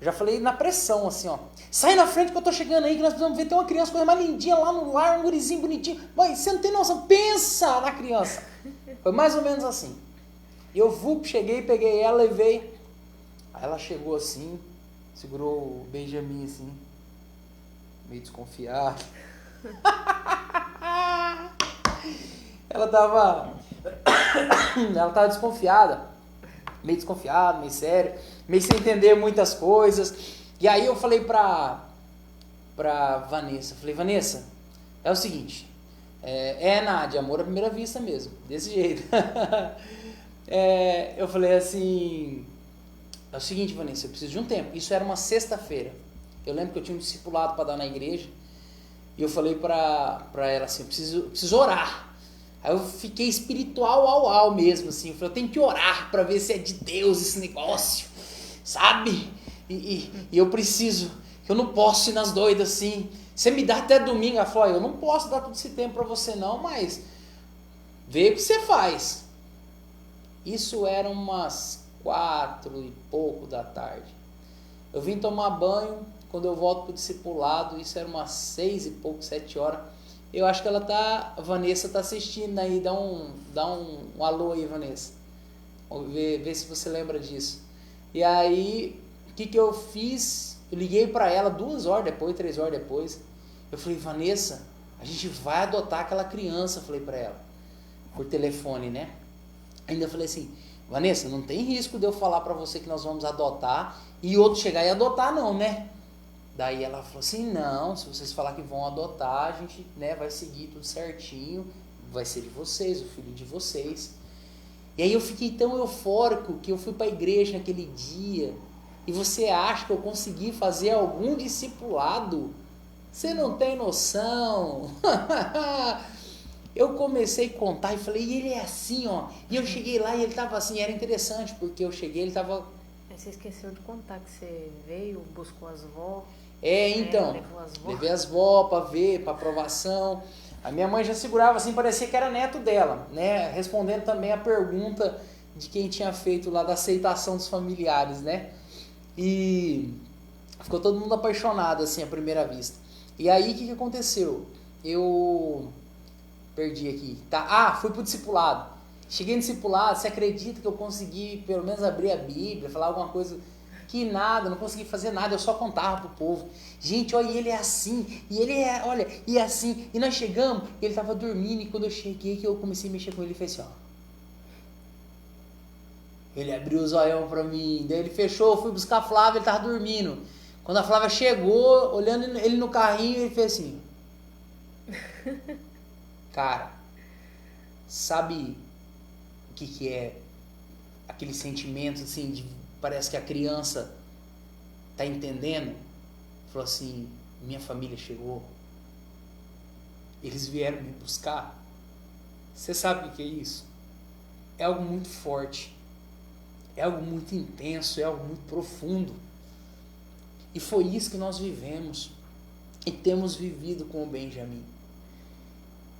S1: Já falei na pressão, assim, ó. Sai na frente que eu tô chegando aí, que nós precisamos ver, tem uma criança, coisa mais lindinha lá no lar, um gurizinho bonitinho. Mãe, você não tem noção, pensa na criança. Foi mais ou menos assim. Eu cheguei, peguei ela, levei. Aí ela chegou assim, segurou o Benjamin assim, meio desconfiado. Ela tava desconfiada, meio sério, meio sem entender muitas coisas. E aí eu falei pra Vanessa, Vanessa, é o seguinte, Nádia, amor à primeira vista mesmo, desse jeito. Eu falei assim, é o seguinte, Vanessa, eu preciso de um tempo. Isso era uma sexta-feira. Eu lembro que eu tinha um discipulado para dar na igreja. E eu falei pra ela assim, eu preciso orar. Aí eu fiquei espiritual mesmo, assim. Eu falei, eu tenho que orar para ver se é de Deus esse negócio, sabe? E eu preciso, eu não posso ir nas doidas assim. Você me dá até domingo. Ela falou, eu não posso dar todo esse tempo para você não, mas vê o que você faz. Isso era umas 4 e pouco da tarde. Eu vim tomar banho, quando eu volto pro discipulado, isso era umas 6 e pouco, 7 horas. Eu acho que a Vanessa tá assistindo aí, dá um alô aí, Vanessa. Vamos ver se você lembra disso. E aí, o que eu fiz? Eu liguei para ela 2 horas depois, 3 horas depois. Eu falei, Vanessa, a gente vai adotar aquela criança, falei para ela, por telefone, né? Ainda falei assim, Vanessa, não tem risco de eu falar para você que nós vamos adotar e outro chegar e adotar não, né? Daí ela falou assim, não, se vocês falar que vão adotar, a gente, né, vai seguir tudo certinho, vai ser de vocês, o filho de vocês. E aí eu fiquei tão eufórico que eu fui para a igreja naquele dia. E você acha que eu consegui fazer algum discipulado? Você não tem noção. Eu comecei a contar e falei, e ele é assim, ó. E eu cheguei lá e ele tava assim, era interessante, porque eu cheguei, ele tava...
S2: Você esqueceu de contar que você veio, buscou as vó.
S1: Então, levei as vó para ver, para aprovação. A minha mãe já segurava assim, parecia que era neto dela, né? Respondendo também a pergunta de quem tinha feito lá da aceitação dos familiares, né? E ficou todo mundo apaixonado assim à primeira vista. E aí o que aconteceu? Eu perdi aqui, tá? Fui pro discipulado. Cheguei no discipulado, você acredita que eu consegui pelo menos abrir a Bíblia, falar alguma coisa? Que nada, não consegui fazer nada, eu só contava pro povo. Gente, olha, ele é assim, e ele é, olha, e é assim. E nós chegamos, e ele tava dormindo, e quando eu cheguei, que eu comecei a mexer com ele, ele fez assim, ó. Ele abriu os olhão pra mim, daí ele fechou, eu fui buscar a Flávia, ele tava dormindo. Quando a Flávia chegou, olhando ele no carrinho, ele fez assim. Cara, sabe o que é aquele sentimento assim de parece que a criança tá entendendo? Falou assim, minha família chegou, eles vieram me buscar. Você sabe o que é isso? É algo muito forte, é algo muito intenso, é algo muito profundo. E foi isso que nós vivemos e temos vivido com o Benjamin.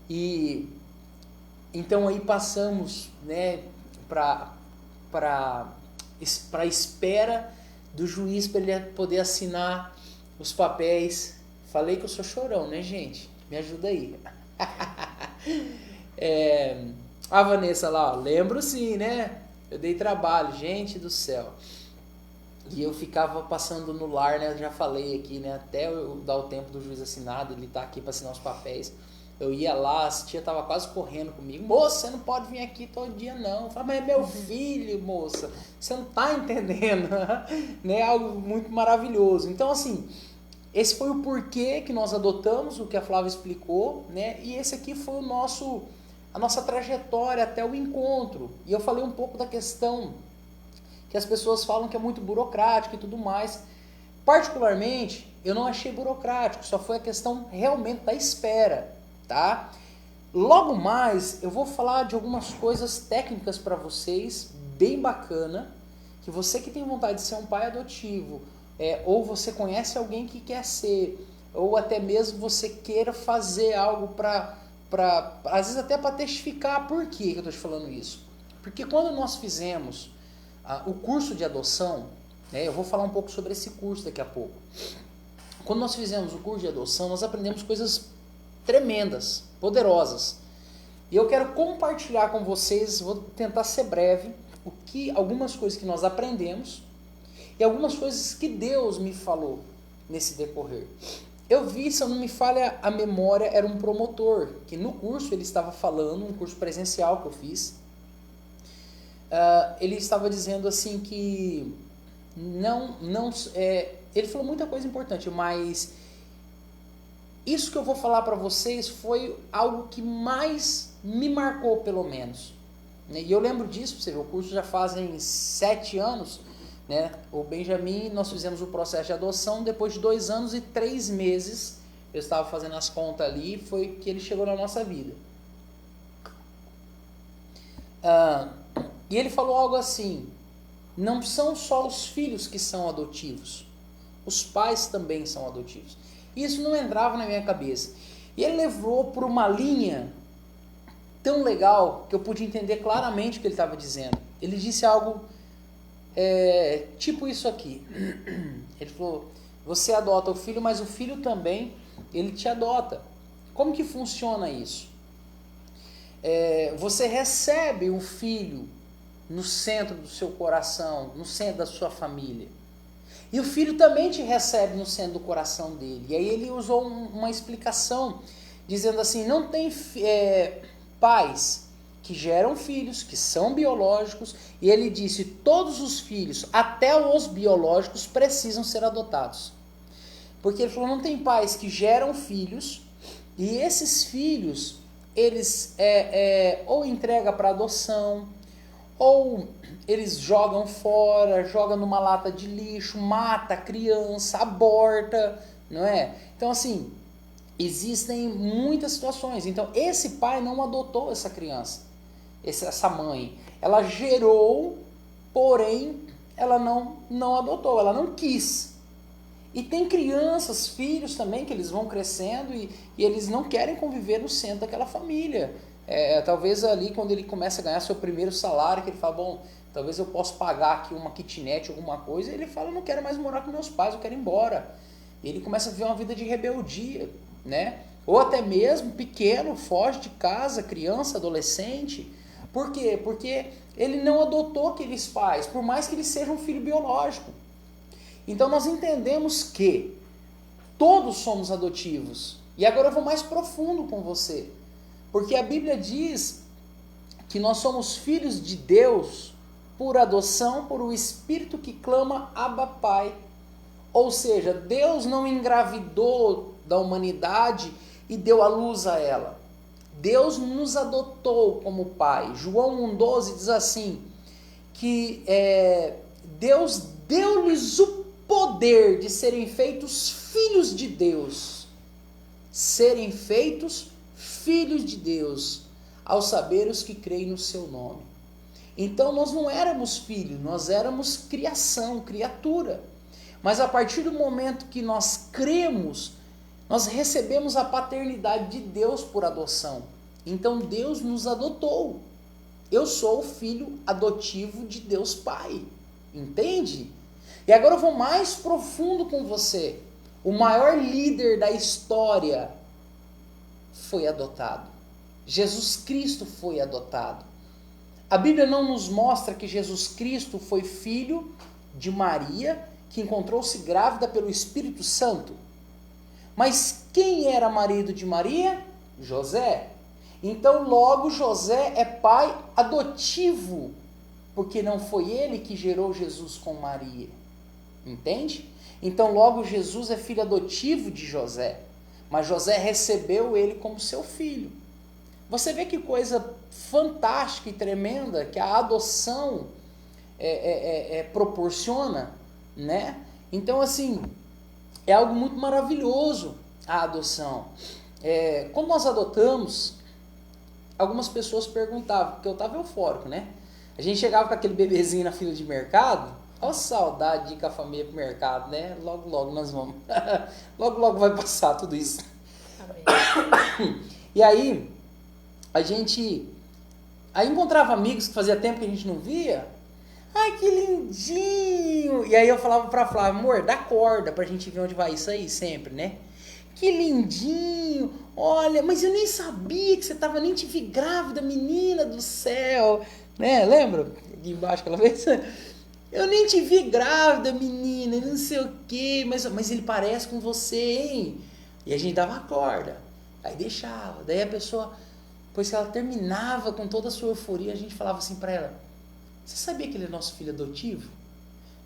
S1: E então aí passamos, né, para a espera do juiz para ele poder assinar os papéis. Falei que eu sou chorão, né, gente? Me ajuda aí. A Vanessa lá, ó, lembro sim, né? Eu dei trabalho, gente do céu. E eu ficava passando no lar, né? Eu já falei aqui, né? Até eu dar o tempo do juiz assinado, ele tá aqui para assinar os papéis. Eu ia lá, a tia tava quase correndo comigo. Moça, você não pode vir aqui todo dia não. Eu falava, mas é meu filho, moça. Você não tá entendendo. Né? Algo muito maravilhoso. Então, assim, esse foi o porquê que nós adotamos, o que a Flávia explicou, né? E esse aqui foi a nossa trajetória até o encontro. E eu falei um pouco da questão que as pessoas falam que é muito burocrático e tudo mais. Particularmente, eu não achei burocrático, só foi a questão realmente da espera, tá? Logo mais, eu vou falar de algumas coisas técnicas para vocês, bem bacana, que você que tem vontade de ser um pai adotivo, ou você conhece alguém que quer ser, ou até mesmo você queira fazer algo para às vezes até para testificar por que eu estou te falando isso. Porque quando nós fizemos o curso de adoção, né, eu vou falar um pouco sobre esse curso daqui a pouco. Quando nós fizemos o curso de adoção, nós aprendemos coisas tremendas, poderosas. E eu quero compartilhar com vocês, vou tentar ser breve, algumas coisas que nós aprendemos e algumas coisas que Deus me falou nesse decorrer. Eu vi, se eu não me falha a memória, era um promotor, que no curso ele estava falando, um curso presencial que eu fiz, ele estava dizendo assim que ele falou muita coisa importante, mas isso que eu vou falar para vocês foi algo que mais me marcou, pelo menos. E eu lembro disso, você vê, o curso já fazem 7 anos, né? O Benjamin, nós fizemos o processo de adoção, depois de 2 anos e 3 meses, eu estava fazendo as contas ali, foi que ele chegou na nossa vida. E ele falou algo assim, não são só os filhos que são adotivos, os pais também são adotivos. Isso não entrava na minha cabeça. E ele levou por uma linha tão legal que eu pude entender claramente o que ele estava dizendo. Ele disse algo tipo isso aqui. Ele falou, você adota o filho, mas o filho também, ele te adota. Como que funciona isso? Você recebe o filho no centro do seu coração, no centro da sua família. E o filho também te recebe no centro do coração dele. E aí ele usou uma explicação, dizendo assim, não tem pais que geram filhos, que são biológicos, e ele disse, todos os filhos, até os biológicos, precisam ser adotados. Porque ele falou, não tem pais que geram filhos, e esses filhos, eles ou entregam para adoção, ou eles jogam fora, jogam numa lata de lixo, mata a criança, aborta, não é? Então, assim, existem muitas situações. Então, esse pai não adotou essa criança, essa mãe. Ela gerou, porém, ela não adotou, ela não quis. E tem crianças, filhos também, que eles vão crescendo e eles não querem conviver no centro daquela família. Talvez ali, quando ele começa a ganhar seu primeiro salário, que ele fala, bom, talvez eu possa pagar aqui uma kitnet, alguma coisa, ele fala, eu não quero mais morar com meus pais, eu quero ir embora. Ele começa a viver uma vida de rebeldia, né? Ou até mesmo pequeno, foge de casa, criança, adolescente. Por quê? Porque ele não adotou aqueles pais, por mais que ele seja um filho biológico. Então nós entendemos que todos somos adotivos. E agora eu vou mais profundo com você. Porque a Bíblia diz que nós somos filhos de Deus por adoção, por o Espírito que clama Abba Pai. Ou seja, Deus não engravidou da humanidade e deu a luz a ela. Deus nos adotou como pai. João 1,12 diz assim, que Deus deu-lhes o poder de serem feitos filhos de Deus. Serem feitos filhos de Deus, ao saber os que creem no seu nome. Então nós não éramos filhos, nós éramos criação, criatura. Mas a partir do momento que nós cremos, nós recebemos a paternidade de Deus por adoção. Então Deus nos adotou. Eu sou o filho adotivo de Deus Pai. Entende? E agora eu vou mais profundo com você. O maior líder da história foi adotado. Jesus Cristo foi adotado. A Bíblia não nos mostra que Jesus Cristo foi filho de Maria, que encontrou-se grávida pelo Espírito Santo. Mas quem era marido de Maria? José. Então, logo, José é pai adotivo, porque não foi ele que gerou Jesus com Maria. Entende? Então, logo, Jesus é filho adotivo de José, mas José recebeu ele como seu filho. Você vê que coisa fantástica e tremenda que a adoção proporciona, né? Então, assim, é algo muito maravilhoso a adoção. Quando nós adotamos, algumas pessoas perguntavam, porque eu estava eufórico, né? A gente chegava com aquele bebezinho na fila de mercado, olha saudade de ir com a família pro mercado, né? Logo, logo nós vamos. Logo, logo vai passar tudo isso. Amém. E aí, aí encontrava amigos que fazia tempo que a gente não via. Ai, que lindinho! E aí eu falava pra Flávia, amor, dá corda pra gente ver onde vai isso aí sempre, né? Que lindinho! Olha, mas eu nem sabia que você tava, nem te vi grávida, menina do céu! Né? Lembra? Aqui embaixo aquela vez? Eu nem te vi grávida, menina, não sei o quê, mas ele parece com você, hein? E a gente dava a corda, aí deixava. Daí a pessoa, depois que ela terminava com toda a sua euforia, a gente falava assim pra ela, você sabia que ele é nosso filho adotivo?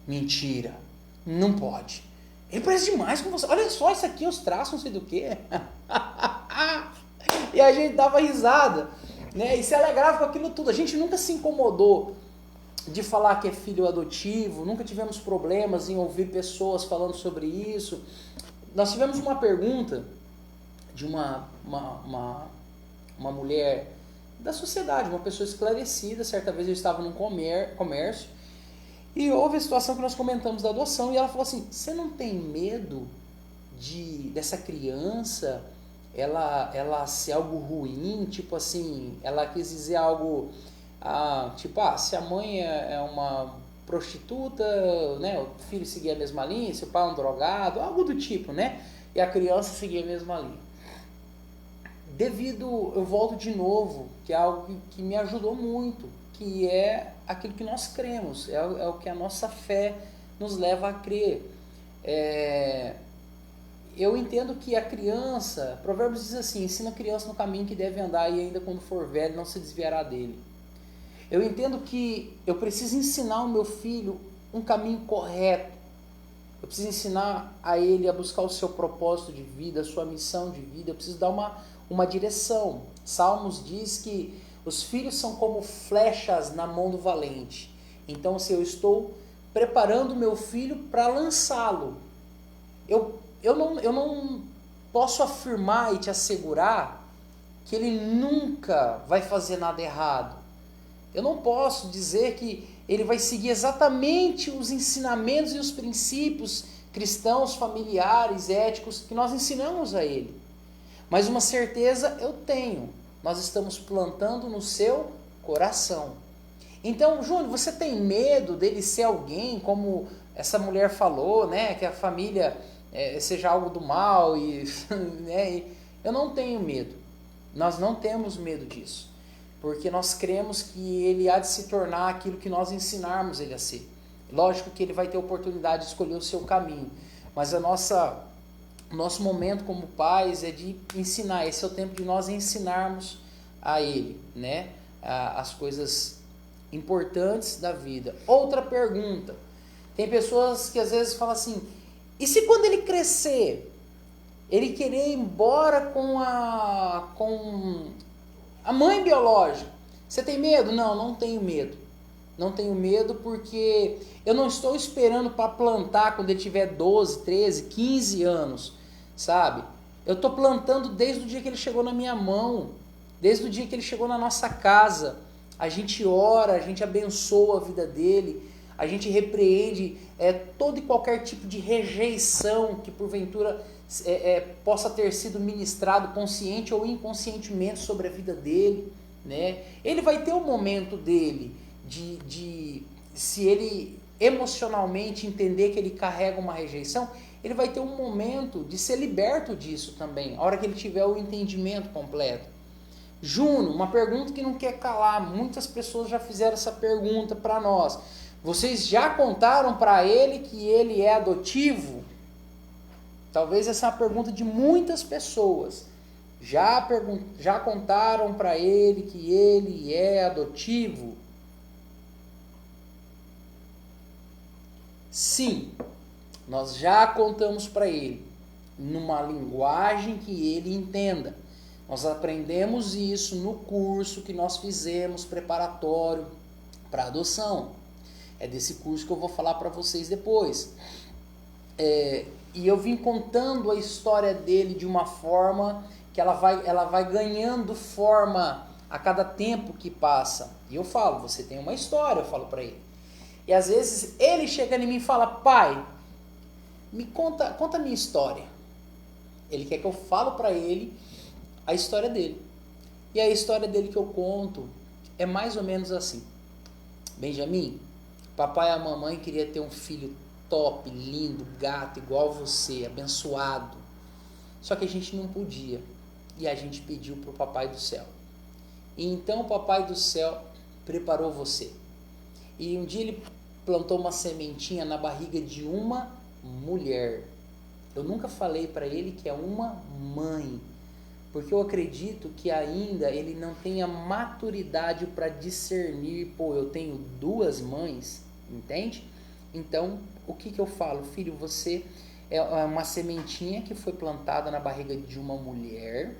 S1: Mentira, não pode. Ele parece demais com você. Olha só isso aqui, os traços, não sei do que. E a gente dava risada, né? E se alegrava com aquilo tudo. A gente nunca se incomodou de falar que é filho adotivo, nunca tivemos problemas em ouvir pessoas falando sobre isso. Nós tivemos uma pergunta de uma mulher da sociedade, uma pessoa esclarecida. Certa vez eu estava num comércio e houve a situação que nós comentamos da adoção e ela falou assim, você não tem medo dessa criança ela ser algo ruim, tipo assim, ela quis dizer algo, se a mãe é uma prostituta, né, o filho seguia a mesma linha, se o pai é um drogado, algo do tipo, né, e a criança seguia a mesma linha. Eu volto de novo, que é algo que me ajudou muito, que é aquilo que nós cremos, é o que a nossa fé nos leva a crer. Eu entendo que a criança, Provérbios diz assim, ensina a criança no caminho que deve andar e ainda quando for velho não se desviará dele. Eu entendo que eu preciso ensinar o meu filho um caminho correto. Eu preciso ensinar a ele a buscar o seu propósito de vida, a sua missão de vida. Eu preciso dar uma direção. Salmos diz que os filhos são como flechas na mão do valente. Então, se eu estou preparando o meu filho para lançá-lo, eu não posso afirmar e te assegurar que ele nunca vai fazer nada errado. Eu não posso dizer que ele vai seguir exatamente os ensinamentos e os princípios cristãos, familiares, éticos que nós ensinamos a ele. Mas uma certeza eu tenho, nós estamos plantando no seu coração. Então, Júnior, você tem medo dele ser alguém, como essa mulher falou, né, que a família seja algo do mal? Né, eu não tenho medo, nós não temos medo disso. Porque nós cremos que ele há de se tornar aquilo que nós ensinarmos ele a ser. Lógico que ele vai ter oportunidade de escolher o seu caminho, mas o nosso momento como pais é de ensinar. Esse é o tempo de nós ensinarmos a ele, né, as coisas importantes da vida. Outra pergunta, tem pessoas que às vezes falam assim, e se quando ele crescer, ele querer ir embora com a mãe biológica, você tem medo? Não tenho medo. Não tenho medo porque eu não estou esperando para plantar quando ele tiver 12, 13, 15 anos, sabe? Eu estou plantando desde o dia que ele chegou na minha mão, desde o dia que ele chegou na nossa casa. A gente ora, a gente abençoa a vida dele, a gente repreende todo e qualquer tipo de rejeição que porventura possa ter sido ministrado consciente ou inconscientemente sobre a vida dele, né? Ele vai ter o momento dele se ele emocionalmente entender que ele carrega uma rejeição, ele vai ter um momento de ser liberto disso também, a hora que ele tiver o entendimento completo. Júnior, uma pergunta que não quer calar. Muitas pessoas já fizeram essa pergunta para nós. Vocês já contaram para ele que ele é adotivo? Talvez essa é uma pergunta de muitas pessoas. Já contaram para ele que ele é adotivo? Sim, nós já contamos para ele, numa linguagem que ele entenda. Nós aprendemos isso no curso que nós fizemos preparatório para adoção. É desse curso que eu vou falar para vocês depois. E eu vim contando a história dele de uma forma que ela vai ganhando forma a cada tempo que passa. E eu falo, você tem uma história, eu falo para ele. E às vezes ele chega em mim e fala, pai, me conta a minha história. Ele quer que eu falo para ele a história dele. E a história dele que eu conto é mais ou menos assim. Benjamin, papai e a mamãe queria ter um filho top, lindo, gato, igual você, abençoado. Só que a gente não podia. E a gente pediu para o papai do céu. E então o papai do céu preparou você. E um dia ele plantou uma sementinha na barriga de uma mulher. Eu nunca falei para ele que é uma mãe, porque eu acredito que ainda ele não tenha maturidade para discernir, pô, eu tenho duas mães, entende? Então, o que eu falo? Filho, você é uma sementinha que foi plantada na barriga de uma mulher,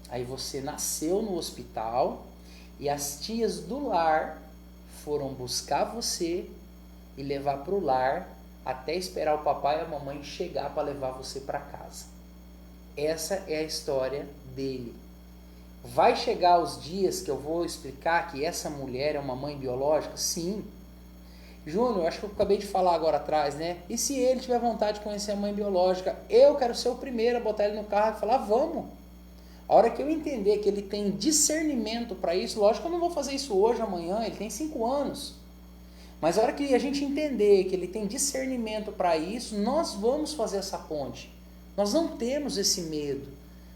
S1: aí você nasceu no hospital e as tias do lar foram buscar você e levar para o lar até esperar o papai e a mamãe chegar para levar você para casa. Essa é a história dele. Vai chegar os dias que eu vou explicar que essa mulher é uma mãe biológica? Sim. Júnior, acho que eu acabei de falar agora atrás, né? E se ele tiver vontade de conhecer a mãe biológica, eu quero ser o primeiro a botar ele no carro e falar, vamos. A hora que eu entender que ele tem discernimento para isso, lógico que eu não vou fazer isso hoje, amanhã, ele tem 5 anos. Mas a hora que a gente entender que ele tem discernimento para isso, nós vamos fazer essa ponte. Nós não temos esse medo.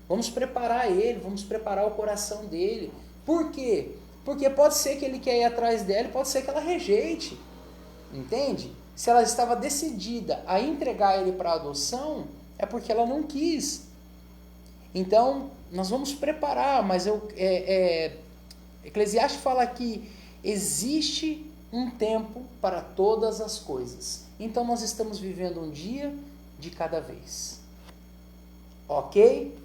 S1: Vamos preparar ele, vamos preparar o coração dele. Por quê? Porque pode ser que ele quer ir atrás dela, pode ser que ela rejeite. Entende? Se ela estava decidida a entregar ele para adoção, é porque ela não quis. Então, nós vamos preparar, mas Eclesiastes fala que existe um tempo para todas as coisas. Então, nós estamos vivendo um dia de cada vez. Ok?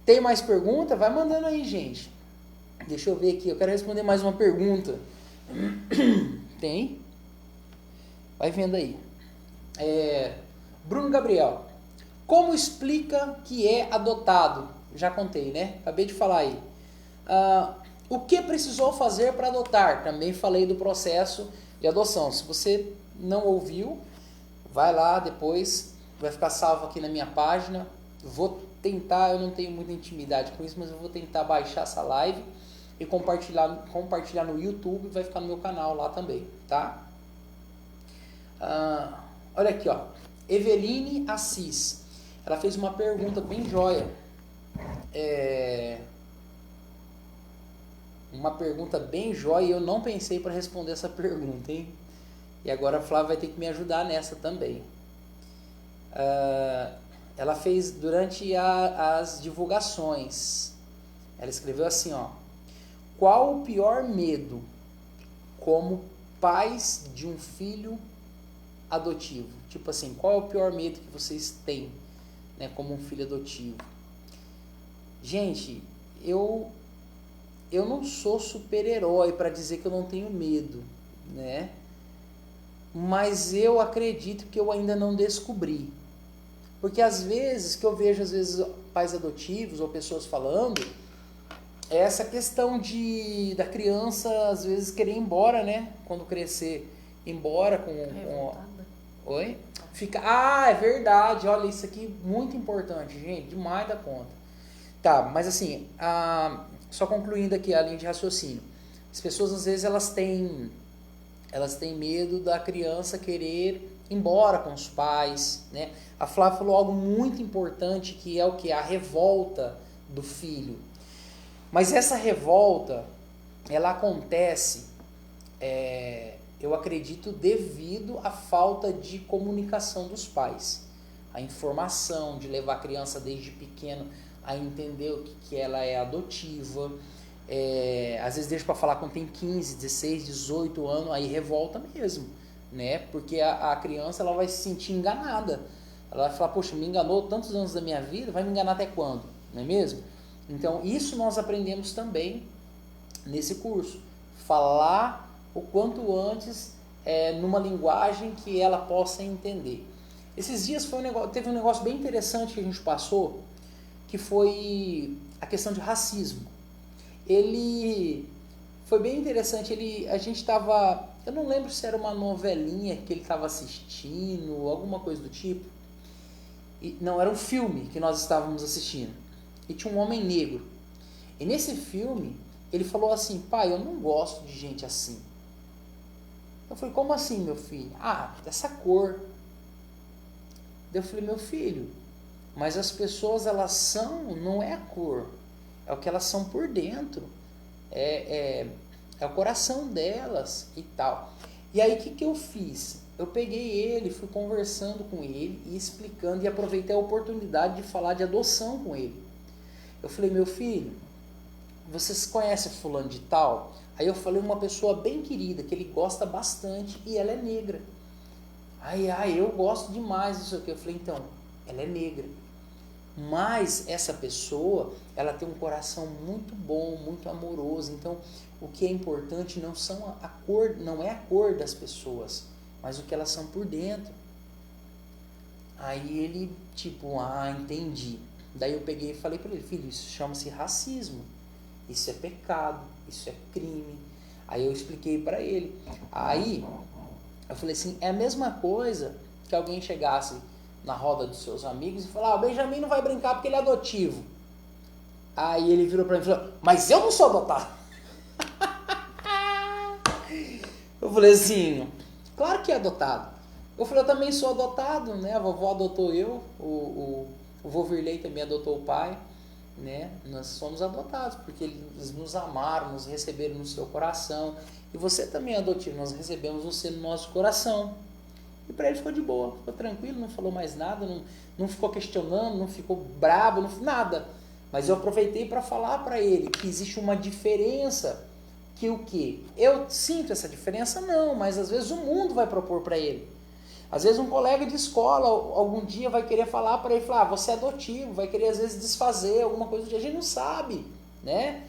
S1: Tem mais pergunta? Vai mandando aí, gente. Deixa eu ver aqui, eu quero responder mais uma pergunta. Tem? Vai vendo aí. Bruno Gabriel. Como explica que é adotado? Já contei, né? Acabei de falar aí. O que precisou fazer para adotar? Também falei do processo de adoção. Se você não ouviu, vai lá depois. Vai ficar salvo aqui na minha página. Vou tentar, eu não tenho muita intimidade com isso, mas eu vou tentar baixar essa live e compartilhar no YouTube. Vai ficar no meu canal lá também, tá? Olha aqui, ó. Eveline Assis. Ela fez uma pergunta bem joia. Uma pergunta bem joia e eu não pensei para responder essa pergunta, hein? E agora a Flávia vai ter que me ajudar nessa também. Ela fez durante as divulgações. Ela escreveu assim, ó. Qual o pior medo como pais de um filho adotivo? Tipo assim, qual é o pior medo que vocês têm, né, como um filho adotivo? Gente, eu não sou super-herói para dizer que eu não tenho medo, né? Mas eu acredito que eu ainda não descobri. Porque às vezes, que eu vejo pais adotivos ou pessoas falando, é essa questão da criança às vezes querer ir embora, né? Quando crescer, ir embora Oi? É verdade, olha, isso aqui muito importante, gente, demais da conta. Tá, mas assim, só concluindo aqui a linha de raciocínio. As pessoas às vezes elas têm medo da criança querer ir embora com os pais, né? A Flávia falou algo muito importante, que é o que? A revolta do filho. Mas essa revolta, ela acontece, eu acredito, devido à falta de comunicação dos pais. A informação de levar a criança desde pequeno a entender o que ela é adotiva. Às vezes deixa para falar quando tem 15, 16, 18 anos, aí revolta mesmo, né? Porque a criança ela vai se sentir enganada. Ela vai falar, poxa, me enganou tantos anos da minha vida, vai me enganar até quando? Não é mesmo? Então, isso nós aprendemos também nesse curso. Falar o quanto antes numa linguagem que ela possa entender. Esses dias teve um negócio bem interessante que a gente passou, que foi a questão de racismo. Ele foi bem interessante, a gente estava, eu não lembro se era uma novelinha que ele estava assistindo, alguma coisa do tipo. Não, era um filme que nós estávamos assistindo. E tinha um homem negro. E nesse filme, ele falou assim, pai, eu não gosto de gente assim. Eu falei, como assim, meu filho? Ah, dessa cor. Eu falei, meu filho, mas as pessoas, elas são, não é a cor, é o que elas são por dentro, é o coração delas e tal. E aí, o que eu fiz? Eu peguei ele, fui conversando com ele e explicando, e aproveitei a oportunidade de falar de adoção com ele. Eu falei, meu filho, vocês conhecem fulano de tal? Aí eu falei uma pessoa bem querida, que ele gosta bastante, e ela é negra. Ai, eu gosto demais disso aqui. Eu falei, então, ela é negra. Mas essa pessoa, ela tem um coração muito bom, muito amoroso. Então, o que é importante não são a cor, não é a cor das pessoas, mas o que elas são por dentro. Aí ele, entendi. Daí eu peguei e falei para ele, filho, isso chama-se racismo. Isso é pecado, isso é crime. Aí eu expliquei para ele. Aí eu falei assim, é a mesma coisa que alguém chegasse na roda dos seus amigos e falar, o Benjamin não vai brincar porque ele é adotivo. Aí ele virou pra mim e falou, mas eu não sou adotado. Eu falei assim, claro que é adotado. Eu falei, eu também sou adotado, né? A vovó adotou eu, o vô Virley também adotou o pai, né? Nós somos adotados porque eles nos amaram, nos receberam no seu coração. E você também é adotivo, nós recebemos você no nosso coração. E para ele ficou de boa, ficou tranquilo, não falou mais nada, não ficou questionando, não ficou brabo, nada. Mas eu aproveitei para falar para ele que existe uma diferença, que o quê? Eu sinto essa diferença? Não, mas às vezes o mundo vai propor para ele. Às vezes um colega de escola algum dia vai querer falar para ele, falar, você é adotivo, vai querer às vezes desfazer alguma coisa que a gente não sabe, né?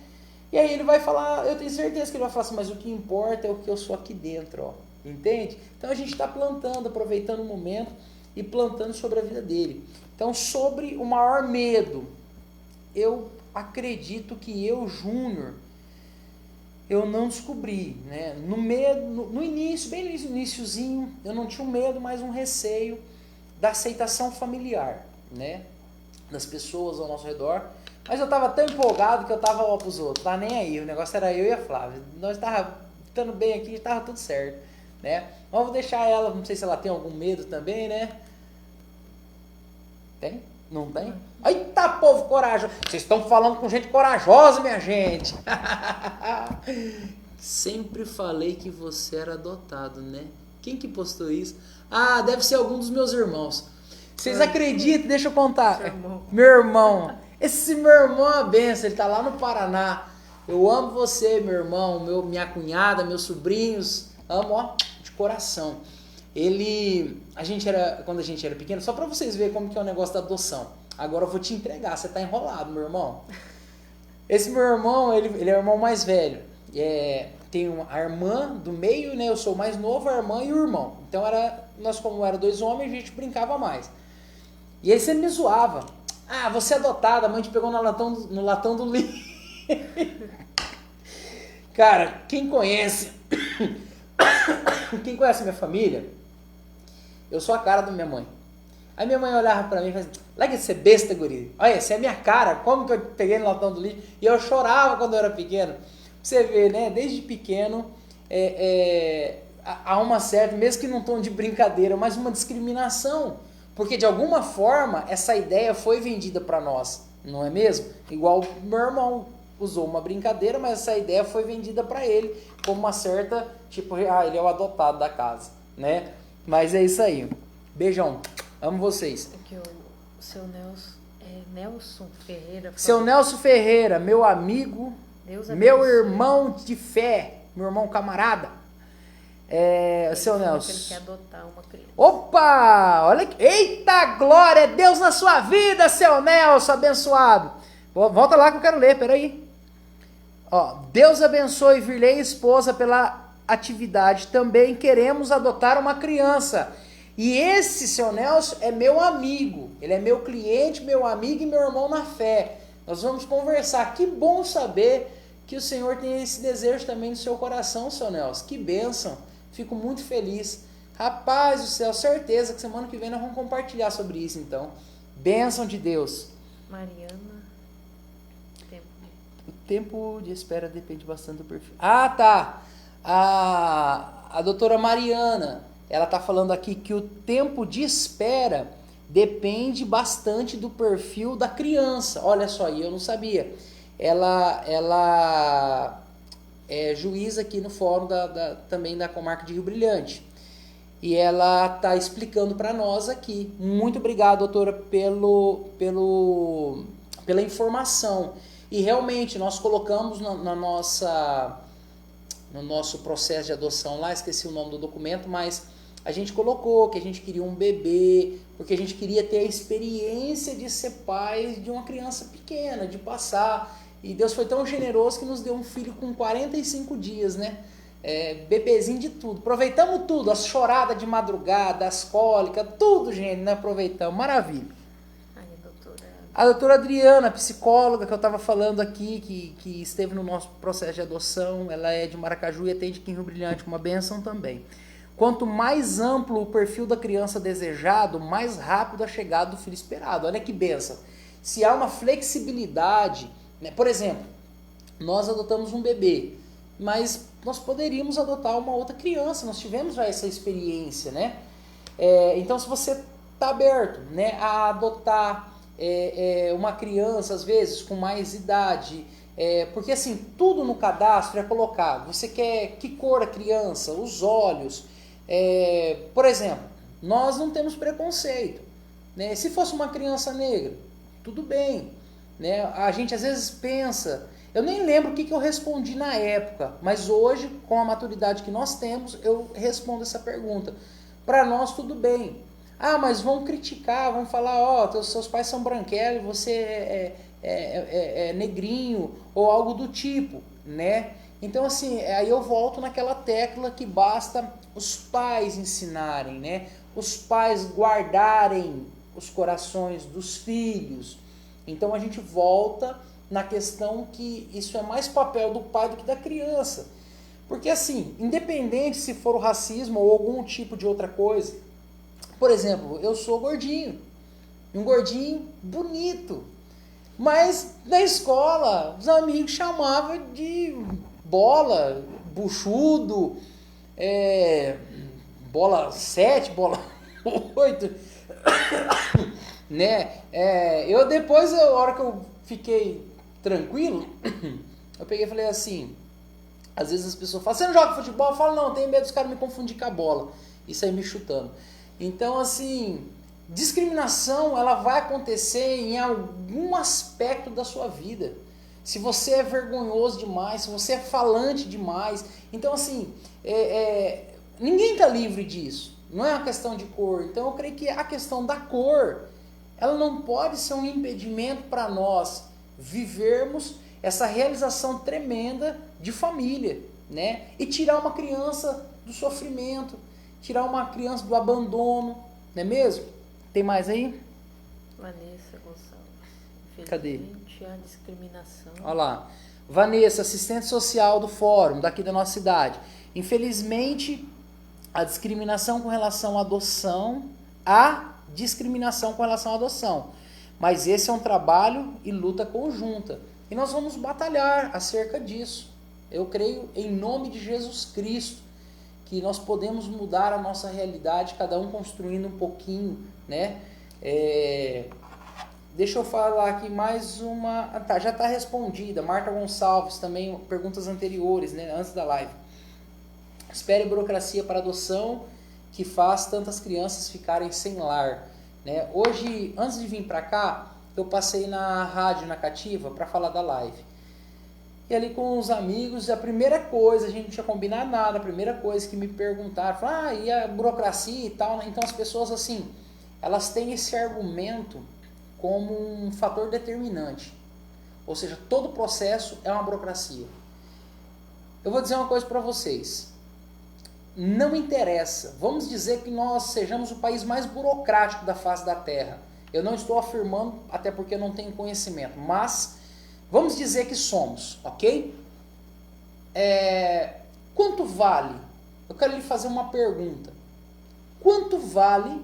S1: E aí ele vai falar, eu tenho certeza que ele vai falar assim, mas o que importa é o que eu sou aqui dentro, ó. Entende? Então a gente está plantando, aproveitando o momento e plantando sobre a vida dele. Então, sobre o maior medo, eu acredito que eu, Júnior, eu não descobri, né? No início, bem no iniciozinho, eu não tinha um medo, mas um receio da aceitação familiar, né? Das pessoas ao nosso redor. Mas eu estava tão empolgado que eu estava ó pros outros, tá nem aí, o negócio era eu e a Flávia. Nós estávamos ficando bem aqui, estava tudo certo, né? Vamos deixar ela, não sei se ela tem algum medo também, né? Tem? Não tem? Eita, povo corajoso! Vocês estão falando com gente corajosa, minha gente! Sempre falei que você era adotado, né? Quem que postou isso? Ah, deve ser algum dos meus irmãos. Vocês acreditam? Deixa eu contar. Meu irmão. Esse meu irmão é uma benção, ele tá lá no Paraná. Eu amo você, meu irmão, minha cunhada, meus sobrinhos. Amo, ó, de coração. Quando a gente era pequeno, só pra vocês verem como que é o negócio da adoção. Agora eu vou te entregar, você tá enrolado, meu irmão. Esse meu irmão, ele é o irmão mais velho. Tem a irmã do meio, né? Eu sou o mais novo, a irmã e o irmão. Então nós como era dois homens, a gente brincava mais. E aí você me zoava. Ah, você é adotada, a mãe te pegou no latão do lixo. Cara, quem conhece minha família, eu sou a cara da minha mãe. Aí minha mãe olhava pra mim e falava assim, larga de ser besta, guri. Olha, essa é a minha cara, como que eu peguei no latão do lixo? E eu chorava quando eu era pequeno. Você vê, né, desde pequeno, há uma certa, mesmo que num tom de brincadeira, mas uma discriminação. Porque de alguma forma essa ideia foi vendida para nós, não é mesmo? Igual meu irmão, usou uma brincadeira, mas essa ideia foi vendida para ele como uma certa, tipo, ele é o adotado da casa, né? Mas é isso aí. Beijão. Amo vocês.
S2: Aqui o seu Nelson Ferreira.
S1: Seu Nelson Ferreira, meu amigo, meu irmão de fé, meu irmão camarada. Seu Nelson.
S2: Ele quer adotar uma criança.
S1: Opa! Olha aqui. Eita, glória a Deus na sua vida, seu Nelson, abençoado. Volta lá que eu quero ler, peraí. Ó, Deus abençoe Virley, esposa, pela atividade. Também queremos adotar uma criança. E esse, seu Nelson, é meu amigo. Ele é meu cliente, meu amigo e meu irmão na fé. Nós vamos conversar. Que bom saber que o Senhor tem esse desejo também no seu coração, seu Nelson. Que bênção. Fico muito feliz. Rapaz do céu, certeza que semana que vem nós vamos compartilhar sobre isso, então. Bênção de Deus.
S2: Mariana.
S1: O tempo de espera depende bastante do perfil. Ah, tá. A doutora Mariana, ela tá falando aqui que o tempo de espera depende bastante do perfil da criança. Olha só, e eu não sabia. Ela é juíza aqui no fórum também da comarca de Rio Brilhante. E ela tá explicando para nós aqui. Muito obrigado, doutora, pela informação. E realmente nós colocamos no nosso processo de adoção lá, esqueci o nome do documento, mas a gente colocou que a gente queria um bebê, porque a gente queria ter a experiência de ser pai de uma criança pequena, de passar. E Deus foi tão generoso que nos deu um filho com 45 dias, né? Bebezinho de tudo. Aproveitamos tudo, as choradas de madrugada, as cólicas, tudo, gente, né? Aproveitamos. Maravilha. A doutora Adriana, psicóloga, que eu estava falando aqui, que esteve no nosso processo de adoção, ela é de Maracaju e atende aqui em Rio Brilhante, uma bênção também. Quanto mais amplo o perfil da criança desejado, mais rápido a chegada do filho esperado. Olha que bênção. Se há uma flexibilidade, né? Por exemplo, nós adotamos um bebê, mas nós poderíamos adotar uma outra criança, nós tivemos já essa experiência, né? Então, se você está aberto, né, a adotar uma criança, às vezes, com mais idade, porque assim, tudo no cadastro é colocado. Você quer que cor a criança, os olhos. Por exemplo, nós não temos preconceito, né? Se fosse uma criança negra, tudo bem, né? A gente às vezes pensa, eu nem lembro o que eu respondi na época, mas hoje, com a maturidade que nós temos, eu respondo essa pergunta. Para nós, tudo bem. Ah, mas vão criticar, vão falar, seus pais são branquelos, você é negrinho, ou algo do tipo, né? Então, assim, aí eu volto naquela tecla que basta os pais ensinarem, né? Os pais guardarem os corações dos filhos. Então, a gente volta na questão que isso é mais papel do pai do que da criança. Porque, assim, independente se for o racismo ou algum tipo de outra coisa, por exemplo, eu sou gordinho, um gordinho bonito, mas na escola os amigos chamavam de bola, buchudo, bola 7, bola 8, né? Eu depois, a hora que eu fiquei tranquilo, eu peguei e falei assim, às vezes as pessoas falam, você não joga futebol? Eu falo, não, tenho medo dos caras me confundir com a bola, isso aí me chutando. Então, assim, discriminação, ela vai acontecer em algum aspecto da sua vida. Se você é vergonhoso demais, se você é falante demais. Então, assim, ninguém está livre disso. Não é uma questão de cor. Então, eu creio que a questão da cor, ela não pode ser um impedimento para nós vivermos essa realização tremenda de família, né? E tirar uma criança do sofrimento, tirar uma criança do abandono, não é mesmo? Tem mais aí?
S2: Vanessa Gonçalves.
S1: Cadê?
S2: A discriminação.
S1: Olha lá. Vanessa, assistente social do fórum, daqui da nossa cidade. Infelizmente, a discriminação com relação à adoção, mas esse é um trabalho e luta conjunta. E nós vamos batalhar acerca disso. Eu creio, em nome de Jesus Cristo, que nós podemos mudar a nossa realidade, cada um construindo um pouquinho, né? Deixa eu falar aqui mais uma. Tá, já está respondida. Marta Gonçalves também, perguntas anteriores, né, antes da live. Espere burocracia para adoção que faz tantas crianças ficarem sem lar. Né? Hoje, antes de vir para cá, eu passei na rádio, na Cativa, para falar da live. E ali com os amigos, a primeira coisa, a gente não tinha combinado nada, a primeira coisa que me perguntaram, falaram, e a burocracia e tal, né? Então as pessoas assim, elas têm esse argumento como um fator determinante. Ou seja, todo processo é uma burocracia. Eu vou dizer uma coisa para vocês. Não interessa. Vamos dizer que nós sejamos o país mais burocrático da face da Terra. Eu não estou afirmando, até porque eu não tenho conhecimento, mas vamos dizer que somos, ok? Quanto vale? Eu quero lhe fazer uma pergunta. Quanto vale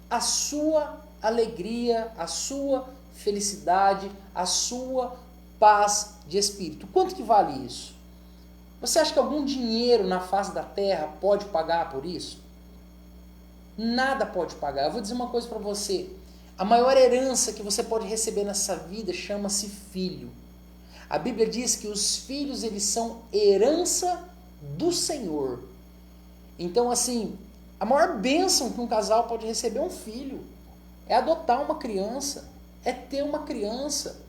S1: a sua alegria, a sua felicidade, a sua paz de espírito? Quanto que vale isso? Você acha que algum dinheiro na face da terra pode pagar por isso? Nada pode pagar. Eu vou dizer uma coisa para você. A maior herança que você pode receber nessa vida chama-se filho. A Bíblia diz que os filhos, eles são herança do Senhor. Então, assim, a maior bênção que um casal pode receber é um filho. É adotar uma criança. É ter uma criança.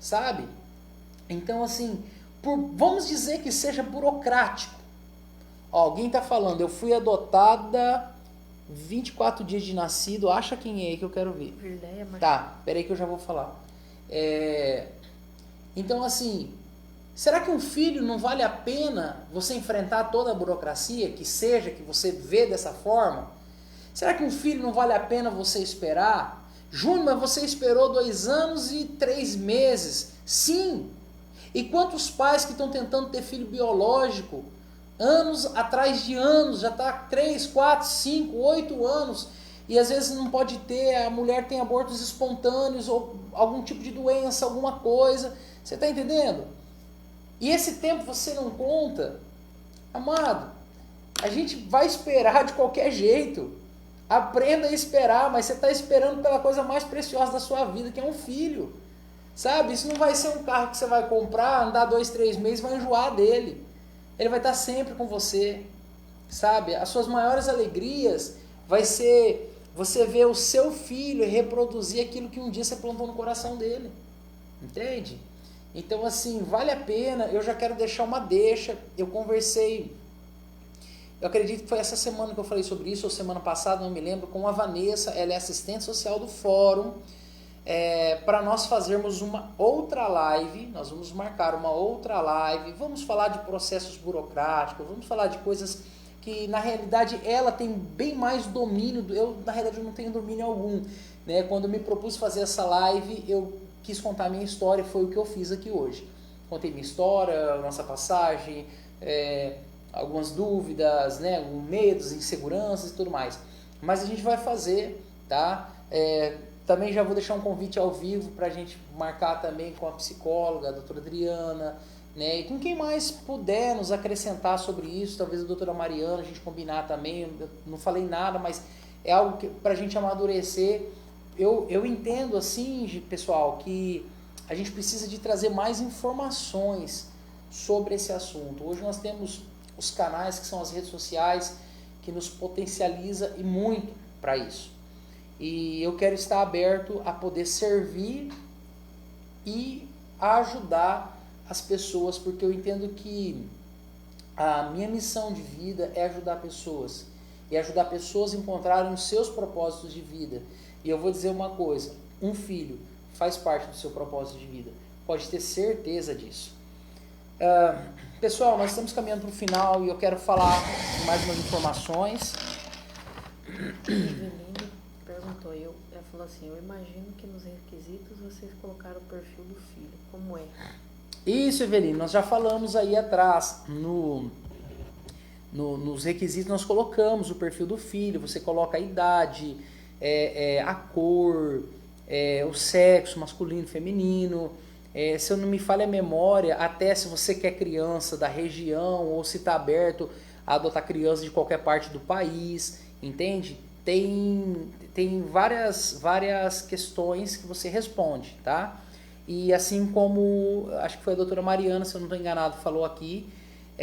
S1: Sabe? Então, assim, vamos dizer que seja burocrático. Ó, alguém está falando, eu fui adotada 24 dias de nascido. Acha quem é que eu quero ver. Tá, peraí que eu já vou falar. Então, assim, será que um filho não vale a pena você enfrentar toda a burocracia, que seja, que você vê dessa forma? Será que um filho não vale a pena você esperar? Júnior, mas você esperou 2 anos e 3 meses. Sim. E quantos pais que estão tentando ter filho biológico, anos atrás de anos, já está 3, 4, 5, 8 anos, e às vezes não pode ter, a mulher tem abortos espontâneos, ou algum tipo de doença, alguma coisa. Você está entendendo? E esse tempo você não conta? Amado, a gente vai esperar de qualquer jeito. Aprenda a esperar, mas você está esperando pela coisa mais preciosa da sua vida, que é um filho. Sabe? Isso não vai ser um carro que você vai comprar, andar 2, 3 meses e vai enjoar dele. Ele vai estar sempre com você. Sabe? As suas maiores alegrias vai ser você ver o seu filho reproduzir aquilo que um dia você plantou no coração dele. Entende? Então, assim, vale a pena. Eu já quero deixar uma deixa. Eu conversei, eu acredito que foi essa semana que eu falei sobre isso, ou semana passada, não me lembro, com a Vanessa. Ela é assistente social do fórum. Para nós fazermos uma outra live. Nós vamos marcar uma outra live. Vamos falar de processos burocráticos. Vamos falar de coisas que, na realidade, ela tem bem mais domínio. Eu, na realidade, não tenho domínio algum. Né? Quando eu me propus fazer essa live, eu quis contar minha história, foi o que eu fiz aqui hoje. Contei minha história, nossa passagem, algumas dúvidas, né, medos, inseguranças e tudo mais. Mas a gente vai fazer, tá? Também já vou deixar um convite ao vivo para a gente marcar também com a psicóloga, a doutora Adriana, né, e com quem mais puder nos acrescentar sobre isso, talvez a doutora Mariana, a gente combinar também. Eu não falei nada, mas é algo para a gente amadurecer. Eu entendo, assim, pessoal, que a gente precisa de trazer mais informações sobre esse assunto. Hoje nós temos os canais, que são as redes sociais, que nos potencializa e muito para isso. E eu quero estar aberto a poder servir e a ajudar as pessoas, porque eu entendo que a minha missão de vida é ajudar pessoas. E ajudar pessoas a encontrarem os seus propósitos de vida. E eu vou dizer uma coisa, um filho faz parte do seu propósito de vida. Pode ter certeza disso. Pessoal, nós estamos caminhando para o final e eu quero falar de mais umas informações.
S2: Eveline perguntou, ela falou assim, eu imagino que nos requisitos vocês colocaram o perfil do filho, como é?
S1: Isso, Eveline, nós já falamos aí atrás, nos requisitos nós colocamos o perfil do filho, você coloca a idade, a cor, o sexo masculino, feminino, se eu não me falha a memória, até se você quer criança da região ou se está aberto a adotar criança de qualquer parte do país, entende? tem várias questões que você responde, tá? E assim como, acho que foi a doutora Mariana, se eu não estou enganado, falou aqui,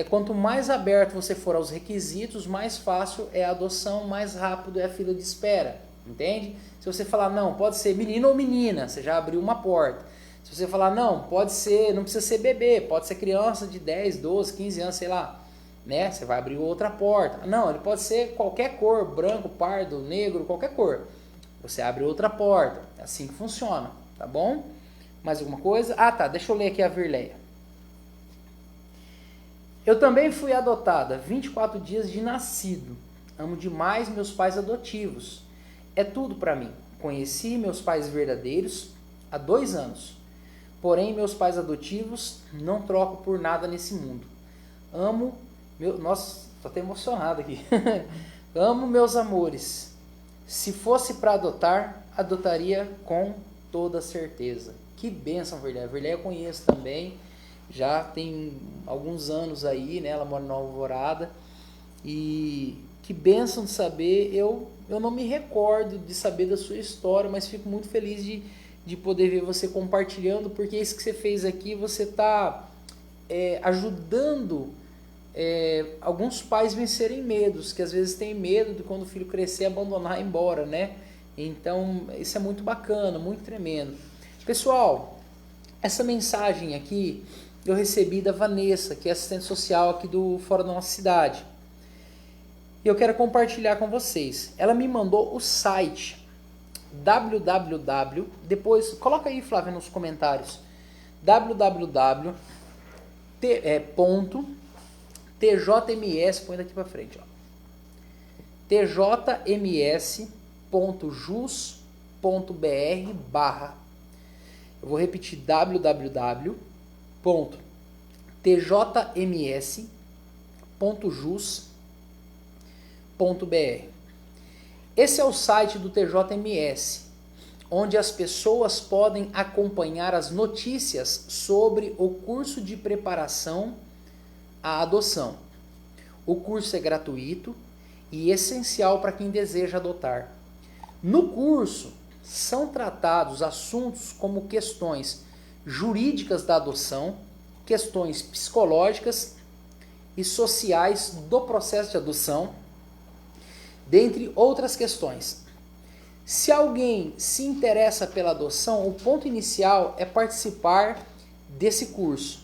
S1: quanto mais aberto você for aos requisitos, mais fácil é a adoção, mais rápido é a fila de espera, entende? Se você falar, não, pode ser menino ou menina, você já abriu uma porta. Se você falar, não, pode ser, não precisa ser bebê, pode ser criança de 10, 12, 15 anos, sei lá, né? Você vai abrir outra porta. Não, ele pode ser qualquer cor, branco, pardo, negro, qualquer cor. Você abre outra porta. É assim que funciona, tá bom? Mais alguma coisa? Ah, tá, deixa eu ler aqui a Virleia. Eu também fui adotada, 24 dias de nascido. Amo demais meus pais adotivos. É tudo pra mim. Conheci meus pais verdadeiros há 2 anos. Porém, meus pais adotivos não troco por nada nesse mundo. Amo... Nossa, tô até emocionado aqui. Amo meus amores. Se fosse para adotar, adotaria com toda certeza. Que bênção, Virleia. A Virleia eu conheço também. Já tem alguns anos aí, né? Ela mora em Nova Alvorada. E que bênção de saber. Eu não me recordo de saber da sua história, mas fico muito feliz de poder ver você compartilhando, porque isso que você fez aqui, você está ajudando alguns pais vencerem medos, que às vezes tem medo de quando o filho crescer abandonar e ir embora, né? Então isso é muito bacana, muito tremendo. Pessoal, essa mensagem aqui eu recebi da Vanessa, que é assistente social aqui do Fora da Nossa Cidade. E eu quero compartilhar com vocês. Ela me mandou o site www, depois coloca aí, Flávia, nos comentários, www.tjms, põe daqui para frente, ó, tjms.jus.br/, eu vou repetir, www.tjms.jus.br. Esse é o site do TJMS, onde as pessoas podem acompanhar as notícias sobre o curso de preparação à adoção. O curso é gratuito e essencial para quem deseja adotar. No curso, são tratados assuntos como questões jurídicas da adoção, questões psicológicas e sociais do processo de adoção, dentre outras questões. Se alguém se interessa pela adoção, o ponto inicial é participar desse curso.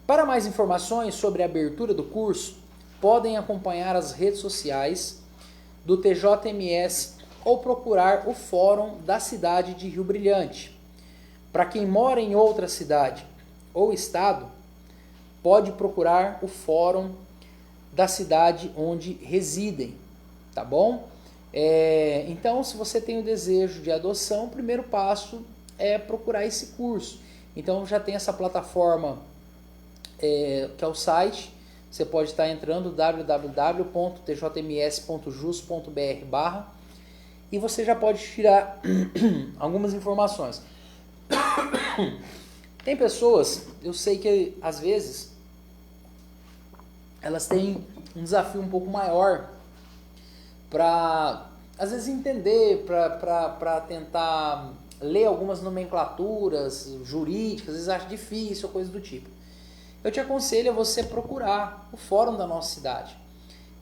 S1: Para mais informações sobre a abertura do curso, podem acompanhar as redes sociais do TJMS ou procurar o fórum da cidade de Rio Brilhante. Para quem mora em outra cidade ou estado, pode procurar o fórum da cidade onde residem, tá bom? Então, se você tem o desejo de adoção, o primeiro passo é procurar esse curso. Então, já tem essa plataforma, que é o site, você pode estar entrando www.tjms.jus.br/ e você já pode tirar algumas informações. Tem pessoas, eu sei que às vezes elas têm um desafio um pouco maior para, às vezes, entender, para tentar ler algumas nomenclaturas jurídicas, às vezes acha difícil ou coisa do tipo. Eu te aconselho a você procurar o fórum da nossa cidade.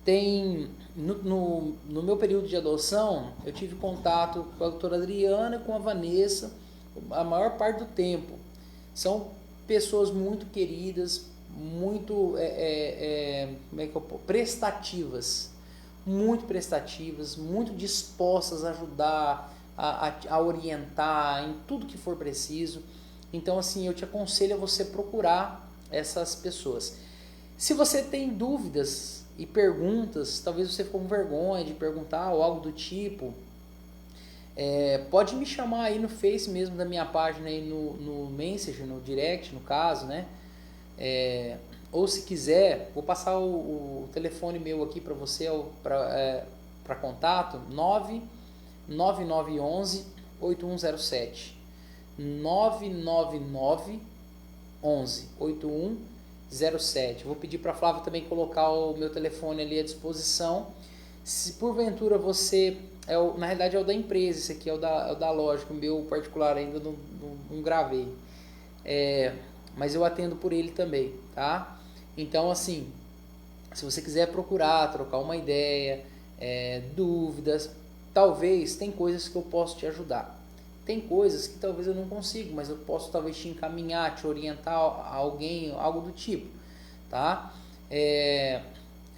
S1: Tem, no meu período de adoção, eu tive contato com a doutora Adriana e com a Vanessa a maior parte do tempo. São pessoas muito queridas, muito prestativas, muito dispostas a ajudar, a orientar em tudo que for preciso. Então, assim, eu te aconselho a você procurar essas pessoas. Se você tem dúvidas e perguntas, talvez você ficou com vergonha de perguntar ou algo do tipo, pode me chamar aí no Face mesmo da minha página, aí no Messenger, no Direct, no caso, né? Ou se quiser, vou passar o telefone meu aqui para você, para contato, 99911-8107. 99911-8107. 07. Vou pedir para a Flávia também colocar o meu telefone ali à disposição. Se porventura você, na realidade é o da empresa, esse aqui é o da loja, o meu particular ainda não gravei. Mas eu atendo por ele também, tá? Então, assim, se você quiser procurar, trocar uma ideia, dúvidas, talvez tem coisas que eu posso te ajudar. Tem coisas que talvez eu não consiga, mas eu posso talvez te encaminhar, te orientar a alguém, algo do tipo, tá? É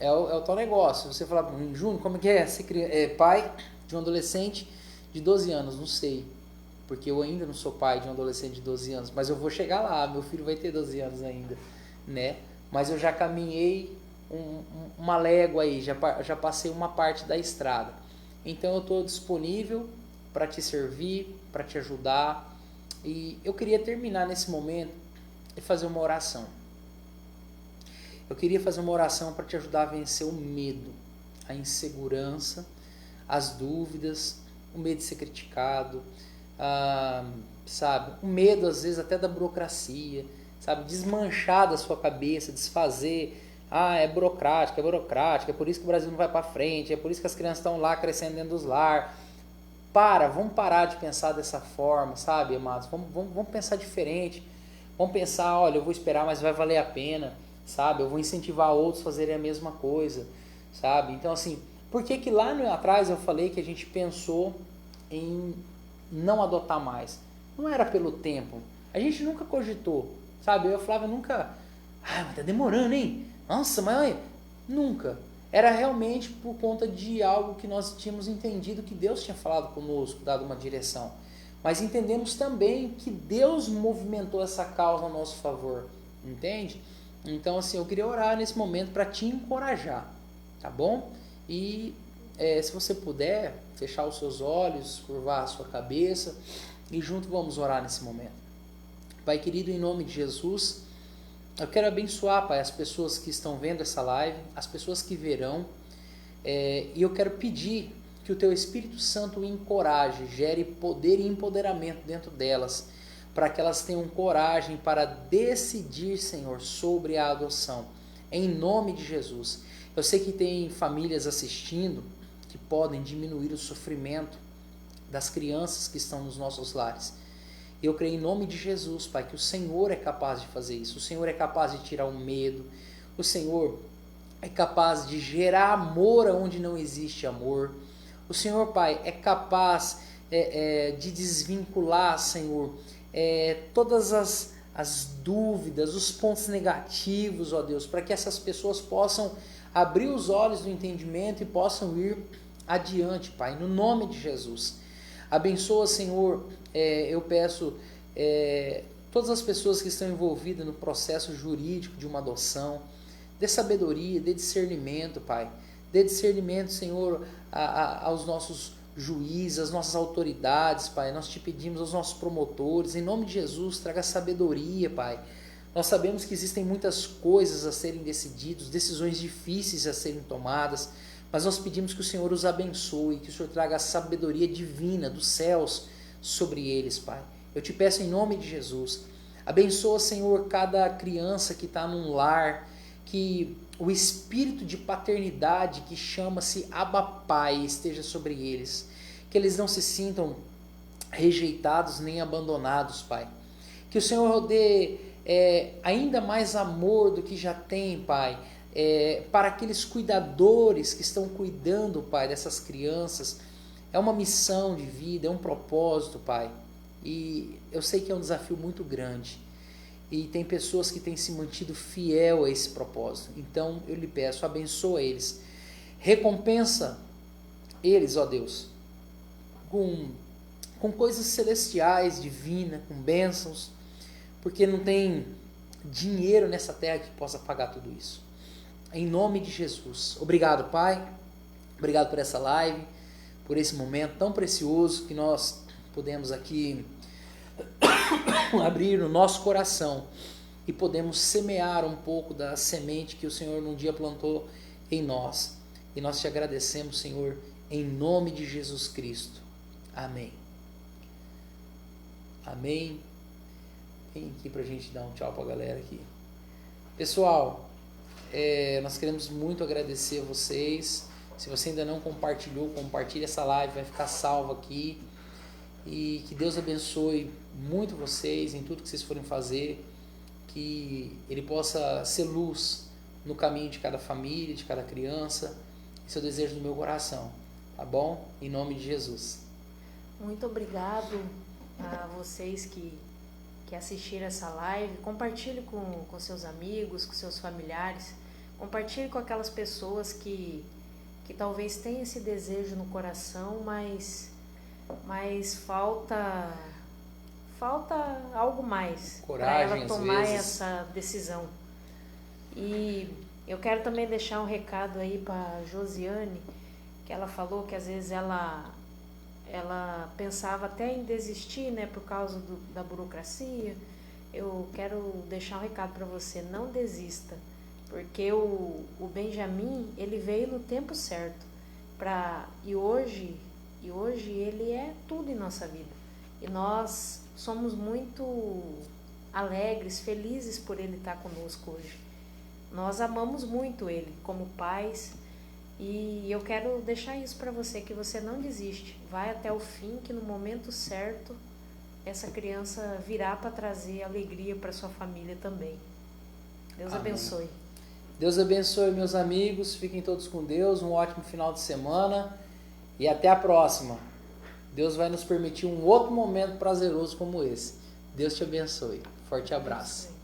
S1: o tal negócio. Você fala, Júnior, como é que é? Você é pai de um adolescente de 12 anos, não sei. Porque eu ainda não sou pai de um adolescente de 12 anos, mas eu vou chegar lá, meu filho vai ter 12 anos ainda, né? Mas eu já caminhei uma légua aí, já passei uma parte da estrada. Então eu estou disponível para te servir, para te ajudar. E eu queria terminar nesse momento e fazer uma oração. Eu queria fazer uma oração para te ajudar a vencer o medo, a insegurança, as dúvidas, o medo de ser criticado, sabe? O medo às vezes até da burocracia, sabe? Desmanchar da sua cabeça, desfazer. É burocrático, é por isso que o Brasil não vai para frente, é por isso que as crianças estão lá crescendo dentro dos lar. Vamos parar de pensar dessa forma, sabe, amados? Vamos pensar diferente. Vamos pensar, olha, eu vou esperar, mas vai valer a pena, sabe? Eu vou incentivar outros a fazerem a mesma coisa, sabe? Então, assim, por que lá atrás eu falei que a gente pensou em não adotar mais? Não era pelo tempo. A gente nunca cogitou, sabe? Eu e a Flávia nunca... mas tá demorando, hein? Nossa, mas nunca. Era realmente por conta de algo que nós tínhamos entendido que Deus tinha falado conosco, dado uma direção. Mas entendemos também que Deus movimentou essa causa a nosso favor, entende? Então, assim, eu queria orar nesse momento para te encorajar, tá bom? E se você puder, fechar os seus olhos, curvar a sua cabeça e junto vamos orar nesse momento. Pai querido, em nome de Jesus, eu quero abençoar, Pai, as pessoas que estão vendo essa live, as pessoas que verão, e eu quero pedir que o Teu Espírito Santo encoraje, gere poder e empoderamento dentro delas, para que elas tenham coragem para decidir, Senhor, sobre a adoção, em nome de Jesus. Eu sei que tem famílias assistindo que podem diminuir o sofrimento das crianças que estão nos nossos lares. Eu creio em nome de Jesus, Pai, que o Senhor é capaz de fazer isso. O Senhor é capaz de tirar o medo. O Senhor é capaz de gerar amor onde não existe amor. O Senhor, Pai, é capaz de desvincular, Senhor, todas as dúvidas, os pontos negativos, ó Deus, para que essas pessoas possam abrir os olhos do entendimento e possam ir adiante, Pai, no nome de Jesus. Abençoa, Senhor, eu peço todas as pessoas que estão envolvidas no processo jurídico de uma adoção, dê sabedoria, dê discernimento, Pai. Dê discernimento, Senhor, aos nossos juízes, às nossas autoridades, Pai. Nós te pedimos aos nossos promotores, em nome de Jesus, traga sabedoria, Pai. Nós sabemos que existem muitas coisas a serem decididas, decisões difíceis a serem tomadas, mas nós pedimos que o Senhor os abençoe, que o Senhor traga a sabedoria divina dos céus sobre eles, Pai. Eu te peço em nome de Jesus. Abençoa, Senhor, cada criança que está num lar, que o espírito de paternidade que chama-se Abba Pai esteja sobre eles. Que eles não se sintam rejeitados nem abandonados, Pai. Que o Senhor dê ainda mais amor do que já tem, Pai, para aqueles cuidadores que estão cuidando, Pai, dessas crianças. É uma missão de vida, é um propósito, Pai. E eu sei que é um desafio muito grande. E tem pessoas que têm se mantido fiel a esse propósito. Então eu lhe peço, abençoa eles. Recompensa eles, ó Deus, com coisas celestiais, divinas, com bênçãos, porque não tem dinheiro nessa terra que possa pagar tudo isso. Em nome de Jesus. Obrigado, Pai. Obrigado por essa live, por esse momento tão precioso que nós podemos aqui abrir o nosso coração e podemos semear um pouco da semente que o Senhor num dia plantou em nós. E nós te agradecemos, Senhor, em nome de Jesus Cristo. Amém. Amém. Vem aqui pra gente dar um tchau pra galera aqui. Pessoal, nós queremos muito agradecer a vocês. Se você ainda não compartilhou, compartilhe essa live, vai ficar salva aqui. E que Deus abençoe muito vocês em tudo que vocês forem fazer. Que Ele possa ser luz no caminho de cada família, de cada criança. Esse é o desejo do meu coração, tá bom? Em nome de Jesus.
S2: Muito obrigado a vocês que assistiram essa live. Compartilhe com seus amigos, com seus familiares. Compartilhe com aquelas pessoas que talvez tenham esse desejo no coração, mas falta algo mais para ela tomar essa decisão. E eu quero também deixar um recado aí para Josiane, que ela falou que às vezes ela pensava até em desistir, né, por causa da burocracia. Eu quero deixar um recado para você: não desista, porque o Benjamin, ele veio no tempo certo e hoje ele é tudo em nossa vida, e nós somos muito alegres, felizes por ele estar conosco hoje. Nós amamos muito ele como pais. E eu quero deixar isso para você, que você não desiste. Vai até o fim, que no momento certo essa criança virá para trazer alegria para sua família também. Deus
S1: Amém.
S2: Abençoe.
S1: Deus abençoe, meus amigos. Fiquem todos com Deus. Um ótimo final de semana. E até a próxima. Deus vai nos permitir um outro momento prazeroso como esse. Deus te abençoe. Forte abraço.